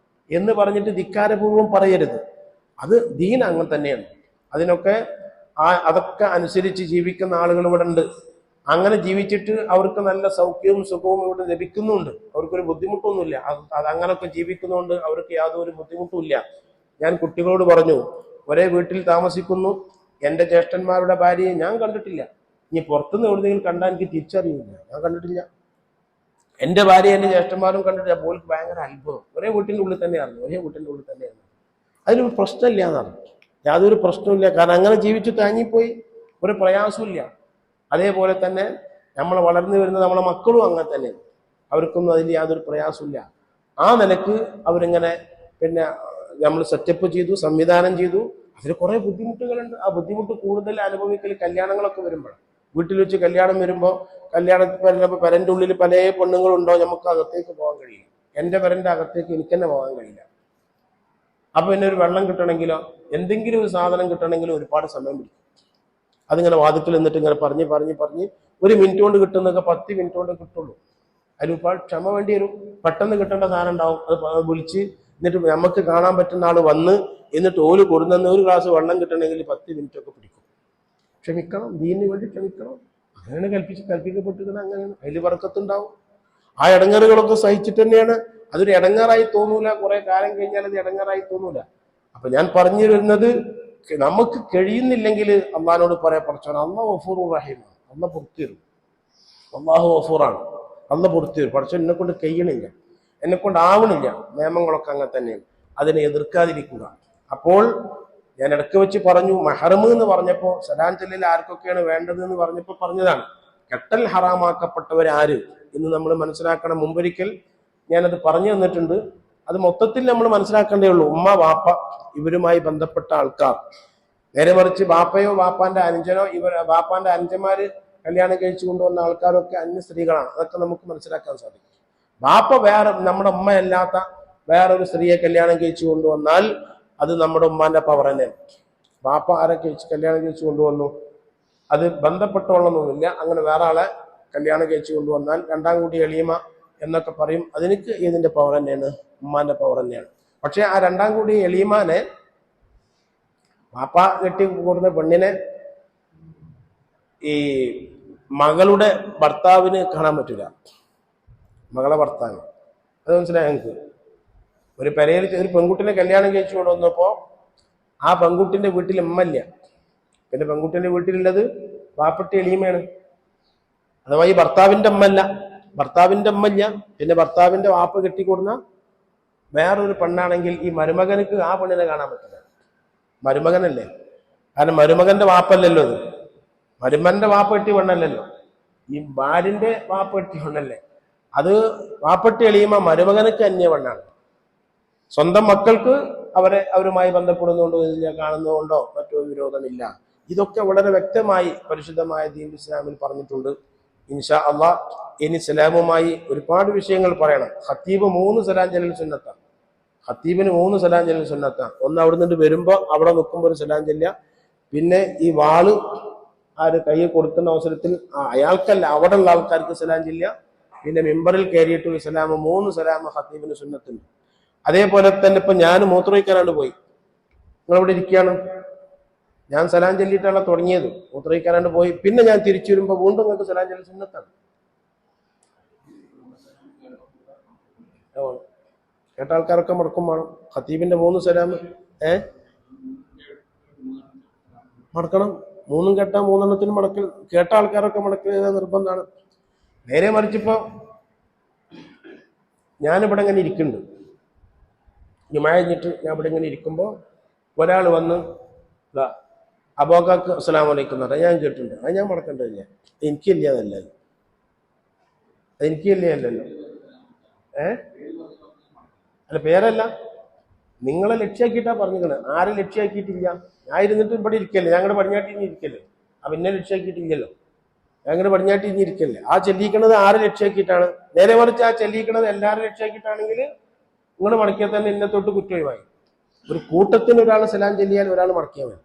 എന്ന് പറഞ്ഞിട്ട് ധിക്കാരപൂർവ്വം പറയരുത്. അത് ദീൻ അങ്ങനെ തന്നെയാണ്. അതൊക്കെ അനുസരിച്ച് ജീവിക്കുന്ന ആളുകൾ ഇവിടെ ഉണ്ട്. അങ്ങനെ ജീവിച്ചിട്ട് അവർക്ക് നല്ല സൗഖ്യവും സുഖവും ഇവിടെ ലഭിക്കുന്നുണ്ട്. അവർക്കൊരു ബുദ്ധിമുട്ടൊന്നുമില്ല. അത് അങ്ങനൊക്കെ ജീവിക്കുന്നതുകൊണ്ട് അവർക്ക് യാതൊരു ബുദ്ധിമുട്ടുമില്ല. ഞാൻ കുട്ടികളോട് പറഞ്ഞു, ഒരേ വീട്ടിൽ താമസിക്കുന്നു, എൻ്റെ ജ്യേഷ്ഠന്മാരുടെ ഭാര്യയെ ഞാൻ കണ്ടിട്ടില്ല. ഇനി പുറത്തുനിന്ന് എവിടെയെങ്കിലും കണ്ടാൽ എനിക്ക് തിരിച്ചറിയില്ല, ഞാൻ കണ്ടിട്ടില്ല. എൻ്റെ ഭാര്യ എൻ്റെ ജ്യേഷ്ഠന്മാരും കണ്ടിട്ടില്ല. പോലും ഭയങ്കര അത്ഭുതം. ഒരേ വീട്ടിൻ്റെ ഉള്ളിൽ തന്നെയാണ്. അതിനൊരു പ്രശ്നമില്ല എന്നാണ്. യാതൊരു പ്രശ്നമില്ല. കാരണം അങ്ങനെ ജീവിച്ചു താങ്ങിപ്പോയി, ഒരു പ്രയാസമില്ല. അതേപോലെ തന്നെ നമ്മൾ വളർന്നു വരുന്ന നമ്മളെ മക്കളും അങ്ങനെ തന്നെ, അവർക്കൊന്നും അതിൽ യാതൊരു പ്രയാസമില്ല. ആ നിലക്ക് അവരിങ്ങനെ പിന്നെ നമ്മൾ സെറ്റപ്പ് ചെയ്തു, സംവിധാനം ചെയ്തു. അതിൽ കുറെ ബുദ്ധിമുട്ടുകളുണ്ട്. ആ ബുദ്ധിമുട്ട് കൂടുതൽ അനുഭവിക്കൽ കല്യാണങ്ങളൊക്കെ വരുമ്പോഴാണ്. വീട്ടിൽ വെച്ച് കല്യാണം വരുമ്പോൾ കല്യാണത്തിൽ പെരൻ്റെ ഉള്ളിൽ പല പെണ്ണുങ്ങളുണ്ടോ, നമുക്ക് അകത്തേക്ക് പോകാൻ കഴിയില്ല. എൻ്റെ പെരൻ്റെ അകത്തേക്ക് എനിക്ക് തന്നെ പോകാൻ കഴിയില്ല. അപ്പൊ പിന്നെ ഒരു വെള്ളം കിട്ടണമെങ്കിലോ എന്തെങ്കിലും ഒരു സാധനം കിട്ടണമെങ്കിലോ ഒരുപാട് സമയം പിടിക്കും. അതിങ്ങനെ വാതിക്കൽ നിന്നിട്ട് ഇങ്ങനെ പറഞ്ഞ് ഒരു മിനിറ്റ് കൊണ്ട് കിട്ടുന്നതൊക്കെ 10 മിനിറ്റ് കൊണ്ട് കിട്ടുള്ളൂ. അതിൽ ഒരുപാട് ക്ഷമ വേണ്ടി വരും. പെട്ടെന്ന് കിട്ടേണ്ട സാധനം ഉണ്ടാവും. അത് വിളിച്ച് എന്നിട്ട് നമുക്ക് കാണാൻ പറ്റുന്ന ആള് വന്ന് എന്നിട്ട് ഓല് കൊടുന്ന ഒരു ഗ്ലാസ് വെള്ളം കിട്ടണമെങ്കിൽ 10 മിനിറ്റ് ഒക്കെ പിടിക്കും. ക്ഷമിക്കണം, ദീനിന് വേണ്ടി ക്ഷമിക്കണം. അങ്ങനെയാണ് കൽപ്പിക്കപ്പെട്ടിരിക്കുന്നത്. അങ്ങനെയാണ്. അതിൽ ബർക്കത്തുണ്ടാവും. ആ ഇടങ്ങേറുകളൊക്കെ സഹിച്ചിട്ട് തന്നെയാണ്. അതൊരു ഇടങ്ങാറായി തോന്നൂല. കുറെ കാലം കഴിഞ്ഞാൽ അത് ഇടങ്ങാറായി തോന്നൂല. അപ്പൊ ഞാൻ പറഞ്ഞു വരുന്നത്, നമുക്ക് കഴിയുന്നില്ലെങ്കിൽ അള്ളാഹിനോട് പറയാൻ പഠിച്ചോണം, അള്ളാഹു ഗഫൂറുർ റഹീമാണ്, അള്ളാഹ് പുറത്തു തരും. അള്ളാഹു ഗഫൂറാണ്, അള്ളാഹ് പുറത്തു തരും. പഠിച്ചോ എന്നെ കൊണ്ട് കഴിയണില്ല, എന്നെ കൊണ്ട് ആവണില്ല. നിയമങ്ങളൊക്കെ അങ്ങനെ തന്നെയാണ്. അതിനെ എതിർക്കാതിരിക്കുക. അപ്പോൾ ഞാൻ ഇടയ്ക്ക് വെച്ച് പറഞ്ഞു, മഹറമ് എന്ന് പറഞ്ഞപ്പോൾ സലാം ചൊല്ലൽ ആർക്കൊക്കെയാണ് വേണ്ടത് എന്ന് പറഞ്ഞപ്പോൾ പറഞ്ഞതാണ്. കെട്ടൽ ഹറാമാക്കപ്പെട്ടവരാര് എന്ന് നമ്മൾ മനസ്സിലാക്കണം. മുമ്പൊരിക്കൽ ഞാനത് പറഞ്ഞു തന്നിട്ടുണ്ട്. അത് മൊത്തത്തിൽ നമ്മൾ മനസ്സിലാക്കേണ്ടേ ഉള്ളൂ. ഉമ്മ, വാപ്പ, ഇവരുമായി ബന്ധപ്പെട്ട ആൾക്കാർ. നേരെ മറിച്ച് വാപ്പയോ വാപ്പാന്റെ അനുജനോ വാപ്പാന്റെ അനുജന്മാര് കല്യാണം കഴിച്ചു കൊണ്ടുവന്ന ആൾക്കാരൊക്കെ അന്യ സ്ത്രീകളാണ്. അതൊക്കെ നമുക്ക് മനസ്സിലാക്കാൻ സാധിക്കും. വാപ്പ വേറെ, നമ്മുടെ ഉമ്മയല്ലാത്ത വേറൊരു സ്ത്രീയെ കല്യാണം കഴിച്ചു കൊണ്ടുവന്നാൽ അത് നമ്മുടെ ഉമ്മാന്റെ പവർ തന്നെയാണ്. വാപ്പ ആരെ കല്യാണം കഴിച്ചു കൊണ്ടുവന്നു, അത് ബന്ധപ്പെട്ടോളൊന്നുമില്ല. അങ്ങനെ വേറെ ആളെ കല്യാണം കഴിച്ചു കൊണ്ടുവന്നാൽ രണ്ടാം കൂടി എളീമ എന്നൊക്കെ പറയും. അതിനൊക്കെ ഇതിന്റെ പവർ തന്നെയാണ്, ഉമ്മാന്റെ പവർ തന്നെയാണ്. പക്ഷെ ആ രണ്ടാം കൂടി എളീമാനെ, വാപ്പ കെട്ടി കൊടുത്ത പെണ്ണിനെ ഈ മകളുടെ ഭർത്താവിന് കാണാൻ പറ്റില്ല. മകളെ ഭർത്താവ്, അത് മനസ്സിലായി ഞങ്ങൾക്ക്. ഒരു പെരയിൽ ഒരു പെൺകുട്ടിനെ കല്യാണം കഴിച്ചു കൊണ്ടുവന്നപ്പോ ആ പെൺകുട്ടിന്റെ വീട്ടിൽ ഉമ്മല്ല. പിന്നെ പെൺകുട്ടിന്റെ വീട്ടിലുള്ളത് വാപ്പട്ടി എളീമയാണ്. അഥവാ ഈ ഭർത്താവിന്റെ അമ്മല്ല, ഭർത്താവിന്റെ അമ്മല്ല. പിന്നെ ഭർത്താവിന്റെ വാപ്പ കെട്ടിക്കൊടുന്ന വേറൊരു പെണ്ണാണെങ്കിൽ ഈ മരുമകനക്ക് ആ പെണ്ണിനെ കാണാൻ പറ്റില്ല. മരുമകനല്ലേ, കാരണം മരുമകന്റെ വാപ്പല്ലല്ലോ അത്. മരുമന്റെ വാപ്പ കെട്ടി പെണ്ണല്ലല്ലോ, ഈ ഭാര്യന്റെ വാപ്പ കെട്ടി പെണ്ണല്ലേ. അത് വാപ്പട്ടി എളിയുമ മരുമകനക്ക് അന്യ പെണ്ണാണ്. സ്വന്തം മക്കൾക്ക് അവരുമായി ബന്ധപ്പെടുന്നതുകൊണ്ടോ ഇതിനെ കാണുന്നതുകൊണ്ടോ മറ്റോ വിരോധമില്ല. ഇതൊക്കെ വളരെ വ്യക്തമായി പരിശുദ്ധമായ ദീനുൽ ഇസ്ലാമിൽ പറഞ്ഞിട്ടുണ്ട്. ഇൻഷാ അള്ളാഹ് ഇനി സലാമുമായി ഒരുപാട് വിഷയങ്ങൾ പറയണം. ഖത്തീബ് 3 സലാം ചൊല്ലൽ സുന്നത്താണ്. ഖത്തീബിന് 3 സലാം ചൊല്ലൽ സുന്നത്താണ്. ഒന്ന് അവിടെ നിന്ന് വരുമ്പോ അവിടെ നിൽക്കുമ്പോൾ ഒരു സലാം ചൊല്ലുക. പിന്നെ ഈ വാള് ആര് കൈ കൊടുക്കുന്ന അവസരത്തിൽ അയാൾക്കല്ല, അവിടെ ഉള്ള ആൾക്കാർക്ക് സലാം ചൊല്ലുക. പിന്നെ മിമ്പറിൽ കയറിയിട്ട് ഒരു സലാം, 3 സലാം ഖത്തീബിന് സുന്നത്തുണ്ട്. അതേപോലെ തന്നെ ഇപ്പൊ ഞാൻ മൂത്രമൊഴിക്കാനാണ്ട് പോയി, നിങ്ങളിവിടെ ഇരിക്കുകയാണ്, ഞാൻ സലാം ചൊല്ലിയിട്ടാണ് തുടങ്ങിയത്. മൂത്രയിക്കാനാണ്ട് പോയി. പിന്നെ ഞാൻ തിരിച്ചു വരുമ്പോൾ വീണ്ടും നിങ്ങൾക്ക് സലാം ചൊല്ലി സുന്നത്താണ്. കേട്ട ആൾക്കാരൊക്കെ മടക്കും വേണം. ഖത്തീബിന്റെ 3 സലാം മടക്കണം. 3 കേട്ടാ 3 മടക്കൽ. കേട്ട ആൾക്കാരൊക്കെ മടക്കൽ നിർബന്ധമാണ്. നേരെ മറിച്ചിപ്പോ ഞാനിവിടെ ഇങ്ങനെ ഇരിക്കുന്നുണ്ട്. ജുമാ കഴിഞ്ഞിട്ട് ഞാൻ ഇവിടെ ഇങ്ങനെ ഇരിക്കുമ്പോൾ ഒരാൾ വന്ന് അബോക്കാക്ക് അസ്സലാമു അലൈക്കും എന്ന് പറഞ്ഞാൽ ഞാൻ കേട്ടിട്ടുണ്ട്. അത് ഞാൻ മടക്കേണ്ടതില്ല. എനിക്കില്ല അതല്ല, എനിക്കില്ലേ അല്ലല്ലോ. അല്ല, പേരല്ല, നിങ്ങളെ ലക്ഷ്യാക്കിയിട്ടാ പറഞ്ഞിരിക്കണേ. ആരെ ലക്ഷ്യാക്കിയിട്ടില്ല. ഞാൻ ഇരുന്നിട്ട് ഇവിടെ ഇരിക്കല്ലേ, ഞങ്ങളുടെ പടിഞ്ഞാട്ടി ഇനി ഇരിക്കല്ലേ. അപ്പൊ എന്നെ ലക്ഷ്യാക്കിയിട്ടില്ലല്ലോ. ഞങ്ങളുടെ പടിഞ്ഞാട്ടി ഇനി ഇരിക്കല്ലേ. ആ ചെല്ലിക്കണത് ആരെ ലക്ഷ്യാക്കിയിട്ടാണ്? നേരെ മറിച്ച് ആ ചെല്ലിക്കണത് എല്ലാവരും ലക്ഷ്യാക്കിയിട്ടാണെങ്കിൽ നിങ്ങൾ മടക്കിയാൽ തന്നെ എന്നെ തൊട്ട് കുറ്റമായി. ഒരു കൂട്ടത്തിന് ഒരാൾ സലാം ചെല്ലിയാൽ ഒരാൾ മടക്കിയാൽ മതി.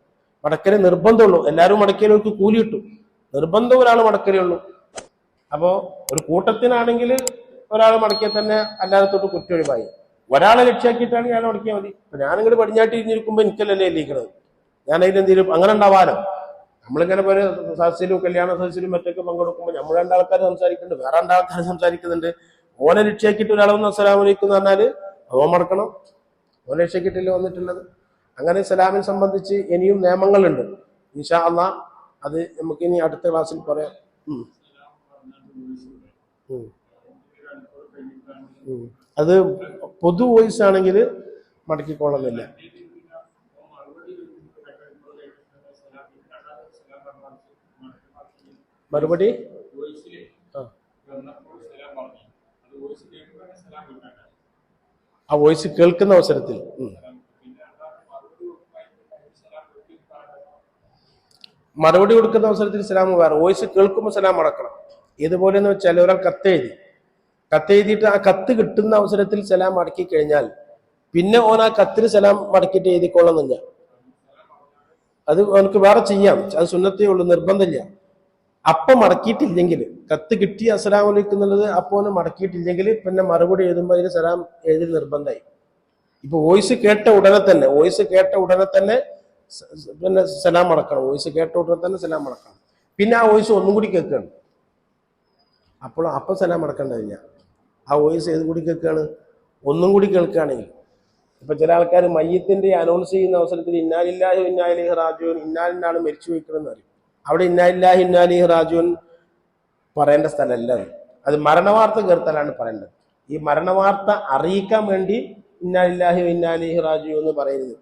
മടക്കല് നിർബന്ധമുള്ളൂ. എല്ലാവരും മടക്കിയാലും കൂലി കിട്ടും. നിർബന്ധം ഒരാൾ മടക്കലേ ഉള്ളൂ. അപ്പോ ഒരു കൂട്ടത്തിനാണെങ്കിൽ ഒരാൾ മടക്കിയാൽ തന്നെ അല്ലാതെ തൊട്ട് കുറ്റൊഴിവായി. ഒരാളെ ലക്ഷ്യാക്കിയിട്ടാണ് ഞാൻ മടക്കിയാൽ മതി. അപ്പൊ ഞാനിങ്ങനെ പടിഞ്ഞാട്ടി ഇരിക്കുമ്പോൾ എനിക്കല്ലേ എല്ലിക്കണത്. ഞാൻ അതിനെന്തെങ്കിലും അങ്ങനെ ഉണ്ടാവാലോ. നമ്മളിങ്ങനെ പോലെ സദസ്സിലും കല്യാണ സദസ്സിലും മറ്റൊക്കെ പങ്കെടുക്കുമ്പോൾ നമ്മൾ 2 ആൾക്കാർ സംസാരിക്കുന്നുണ്ട്, വേറെ 2 ആൾക്കാർ സംസാരിക്കുന്നുണ്ട്. ഓനെ ലക്ഷ്യാക്കിയിട്ട് ഒരാളൊന്ന് അസ്സലാമു അലൈക്കും എന്ന് പറഞ്ഞാൽ ഓൻ മടക്കണം. ഓനെ ലക്ഷ്യാക്കിയിട്ടില്ല വന്നിട്ടുള്ളത്. അങ്ങനെ സലാമിനെ സംബന്ധിച്ച് ഇനിയും നിയമങ്ങളുണ്ട്. ഇൻഷാ അല്ലാഹ് അത് നമുക്ക് ഇനി അടുത്ത ക്ലാസ്സിൽ പറയാം. അത് പൊതു വോയിസ് ആണെങ്കിൽ മടക്കിക്കൊള്ളുന്നില്ല. മറുപടി ആ വോയിസ് കേൾക്കുന്ന അവസരത്തിൽ മറുപടി കൊടുക്കുന്ന അവസരത്തിൽ സലാം വേറെ, വോയിസ് കേൾക്കുമ്പോൾ സലാം മടക്കണം. ഇതുപോലെ എന്ന് വെച്ചാൽ ഒരാൾ കത്തെഴുതിയിട്ട് ആ കത്ത് കിട്ടുന്ന അവസരത്തിൽ സലാം മടക്കി കഴിഞ്ഞാൽ പിന്നെ ഓൻ ആ കത്തിന് സലാം മടക്കിയിട്ട് എഴുതിക്കൊള്ളുന്നില്ല. അത് അവനക്ക് വേറെ ചെയ്യാം. അത് സുന്നത്തേ ഉള്ളൂ, നിർബന്ധമില്ല. അപ്പം മടക്കിയിട്ടില്ലെങ്കിൽ, കത്ത് കിട്ടി അസ്സലാമു അലൈക്കും എന്നുള്ളത് അപ്പോൾ മടക്കിയിട്ടില്ലെങ്കിൽ പിന്നെ മറുപടി എഴുതുമ്പോൾ അതിന് സലാം എഴുതി നിർബന്ധമായി. ഇപ്പൊ വോയിസ് കേട്ട ഉടനെ തന്നെ പിന്നെ സലാം മടക്കണം. വോയിസ് കേട്ട ഉടനെ തന്നെ സലാം മടക്കണം. പിന്നെ ആ വോയിസ് ഒന്നും കൂടി കേൾക്കുകയാണ്. അപ്പം സലാം മടക്കേണ്ടതില്ല. ആ വോയിസ് ഏത് കൂടി കേൾക്കുകയാണ്? ഒന്നും കൂടി കേൾക്കുകയാണെങ്കിൽ. ഇപ്പൊ ചില ആൾക്കാർ മയ്യത്തിന്റെ അനൗൺസ് ചെയ്യുന്ന അവസരത്തിൽ ഇന്നാലില്ലാഹി ഇന്നാ ഇലൈഹി റാജിഊൻ, ഇന്നാലിനാണ് മരിച്ചു പോയിക്കണമെന്ന് അറിയും. അവിടെ ഇന്നാലില്ലാഹി ഇന്നാ ഇലൈഹി റാജിഊൻ പറയേണ്ട സ്ഥലമല്ല. അത് മരണവാർത്ത കേൾത്താലാണ് പറയേണ്ടത്. ഈ മരണവാർത്ത അറിയിക്കാൻ വേണ്ടി ഇന്നാലില്ലാഹി ഇന്നാ ഇലൈഹി റാജിഊൻ എന്ന്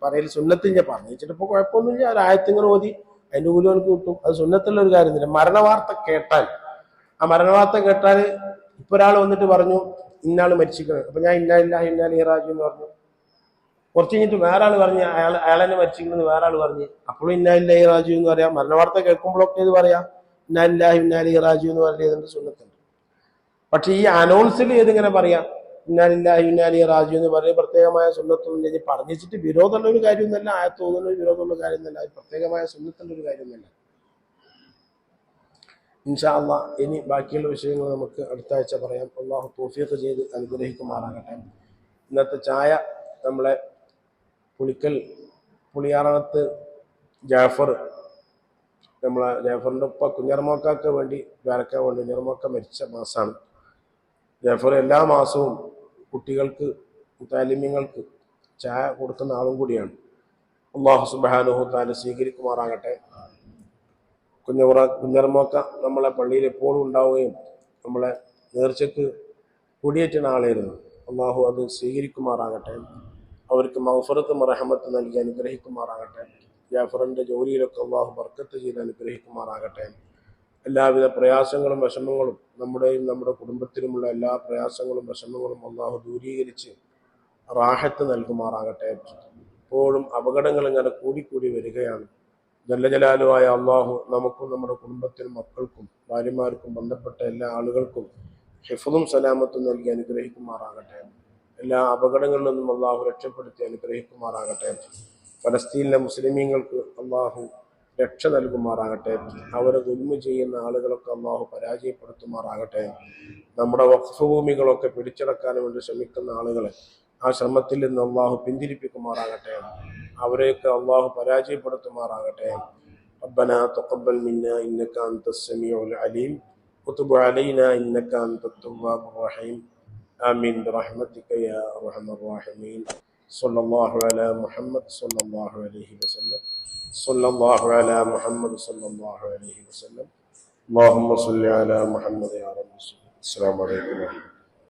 പറയൽ സുന്നത്തില്ല. പറഞ്ഞു വെച്ചിട്ടിപ്പോ കുഴപ്പമൊന്നുമില്ല. ഒരു ആയത്തിങ്ങൾ ഓതി അതിന്റെ കൂലി അവർക്ക് കിട്ടും. അത് സുന്നത്തുള്ള ഒരു കാര്യമൊന്നുമില്ല. മരണവാർത്ത കേട്ടാൽ ഇപ്പൊ ഒരാൾ വന്നിട്ട് പറഞ്ഞു ഇന്നാൾ മരിച്ചിരിക്കുന്നത്, അപ്പൊ ഞാൻ ഇന്നാലില്ലാഹി ഇന്നാ ഇലൈഹി റാജിഊൻ എന്ന് പറഞ്ഞു. കുറച്ച് കഴിഞ്ഞിട്ട് വേറെ ആൾ പറഞ്ഞ് അയാളെന്നെ മരിച്ചിരിക്കുന്നത് വേറെ ആൾ പറഞ്ഞ്, അപ്പോഴും ഇന്നാലില്ലാഹി റാജിഊൻ എന്ന് പറയാം. മരണവാർത്ത കേൾക്കുമ്പോഴൊക്കെ ഇത് പറയാം ഇന്നാലില്ലാഹി ഇന്നാ ഇലൈഹി റാജിഊൻ എന്ന് പറയുന്നത് സുന്നത്തുണ്ട്. പക്ഷെ ഈ അനൗൺസിൽ ഏതിങ്ങനെ പറയാം ഇന്നാലില്ലാഹി ഇന്നാ ഇലൈഹി റാജിഊൻ എന്ന് പറയുന്നത് പ്രത്യേകമായ സുന്നത്തൊന്നും പറഞ്ഞിട്ട് വിരോധമുള്ള ഒരു കാര്യമൊന്നുമല്ല. ആയത്തോന്നുന്ന വിരോധമുള്ള കാര്യമൊന്നുമല്ല. അത് പ്രത്യേകമായ സുന്നത്തുള്ള ഒരു കാര്യമൊന്നുമല്ല. ഇൻഷാ അല്ലാഹ് ഇനി ബാക്കിയുള്ള വിഷയങ്ങൾ നമുക്ക് അടുത്ത ആഴ്ച പറയാം. അല്ലാഹു തൗഫീഖ് ചെയ്ത് അനുഗ്രഹിക്കുമാറാകട്ടെ. ഇന്നത്തെ ചായ നമ്മളെ പുളിയാറത്ത് ജാഫർ, നമ്മളെ ജാഫറിൻ്റെ ഉപ്പ കുഞ്ഞർമോക്കാക്ക് വേണ്ടി വരക്കാൻ വേണ്ടി, കുഞ്ഞർമോക്ക മരിച്ച മാസമാണ്. ജാഫർ എല്ലാ മാസവും കുട്ടികൾക്ക് താലിമ്യങ്ങൾക്ക് ചായ കൊടുക്കുന്ന ആളും കൂടിയാണ്. അല്ലാഹു സുബ്ഹാനഹു തആല സ്വീകരിക്കുമാറാകട്ടെ. കുഞ്ഞർമോക്ക നമ്മളെ പള്ളിയിൽ എപ്പോഴും ഉണ്ടാവുകയും നമ്മളെ നേർച്ചയ്ക്ക് കുടിയേറ്റുന്ന ആളായിരുന്നു. അല്ലാഹു അത് സ്വീകരിക്കുമാറാകട്ടെ. അവർക്ക് മഗ്ഫിറത്തും റഹ്മത്തും നൽകി അനുഗ്രഹിക്കുമാറാകട്ടെ. ജാഫറിന്റെ ജോലിയിലൊക്കെ അല്ലാഹു ബർക്കത്ത് ചെയ്ത് അനുഗ്രഹിക്കുമാറാകട്ടെ. എല്ലാവിധ പ്രയാസങ്ങളും വിഷമങ്ങളും നമ്മുടെയും നമ്മുടെ കുടുംബത്തിലുമുള്ള എല്ലാ പ്രയാസങ്ങളും വിഷമങ്ങളും അല്ലാഹു ദൂരീകരിച്ച് റാഹത്ത് നൽകുമാറാകട്ടെ. എപ്പോഴും അപകടങ്ങൾ ഇങ്ങനെ കൂടിക്കൂടി വരികയാണ്. ജല്ല ജലാലുവായ അല്ലാഹു നമുക്കും നമ്മുടെ കുടുംബത്തിനും മക്കൾക്കും ഭാര്യമാർക്കും ബന്ധപ്പെട്ട എല്ലാ ആളുകൾക്കും ഹിഫ്ളും സലാമത്തും നൽകി അനുഗ്രഹിക്കുമാറാകട്ടെ. എല്ലാ അപകടങ്ങളിൽ നിന്നും അല്ലാഹു രക്ഷപ്പെടുത്തി അനുഗ്രഹിക്കുമാറാകട്ടെ. ഫലസ്തീനിലെ മുസ്ലിമീങ്ങൾക്ക് അല്ലാഹു രക്ഷ നൽകുമാറാകട്ടെ. അവരെ ദുൽമ ചെയ്യുന്ന ആളുകളൊക്കെ അല്ലാഹു പരാജയപ്പെടുത്തുമാറാകട്ടെ. നമ്മുടെ വഖഫ് ഭൂമികളൊക്കെ പിടിച്ചടക്കാൻ വേണ്ടി ശ്രമിക്കുന്ന ആളുകളെ ആ ശ്രമത്തിൽ നിന്ന് അല്ലാഹു പിന്തിരിപ്പിക്കുമാറാകട്ടെ. അവരെയൊക്കെ അള്ളാഹു പരാജയപ്പെടുത്തുമാറാകട്ടെ. ربنا تقبل منا إنك أنت السميع العليم وتب علينا إنك أنت التواب الرحيم آمين برحمتك يا أرحم الراحمين. صلى الله على محمد صلى الله عليه وسلم. صلى الله على محمد صلى الله عليه وسلم. اللهم صل على محمد يا رب. السلام عليكم ورحمة الله.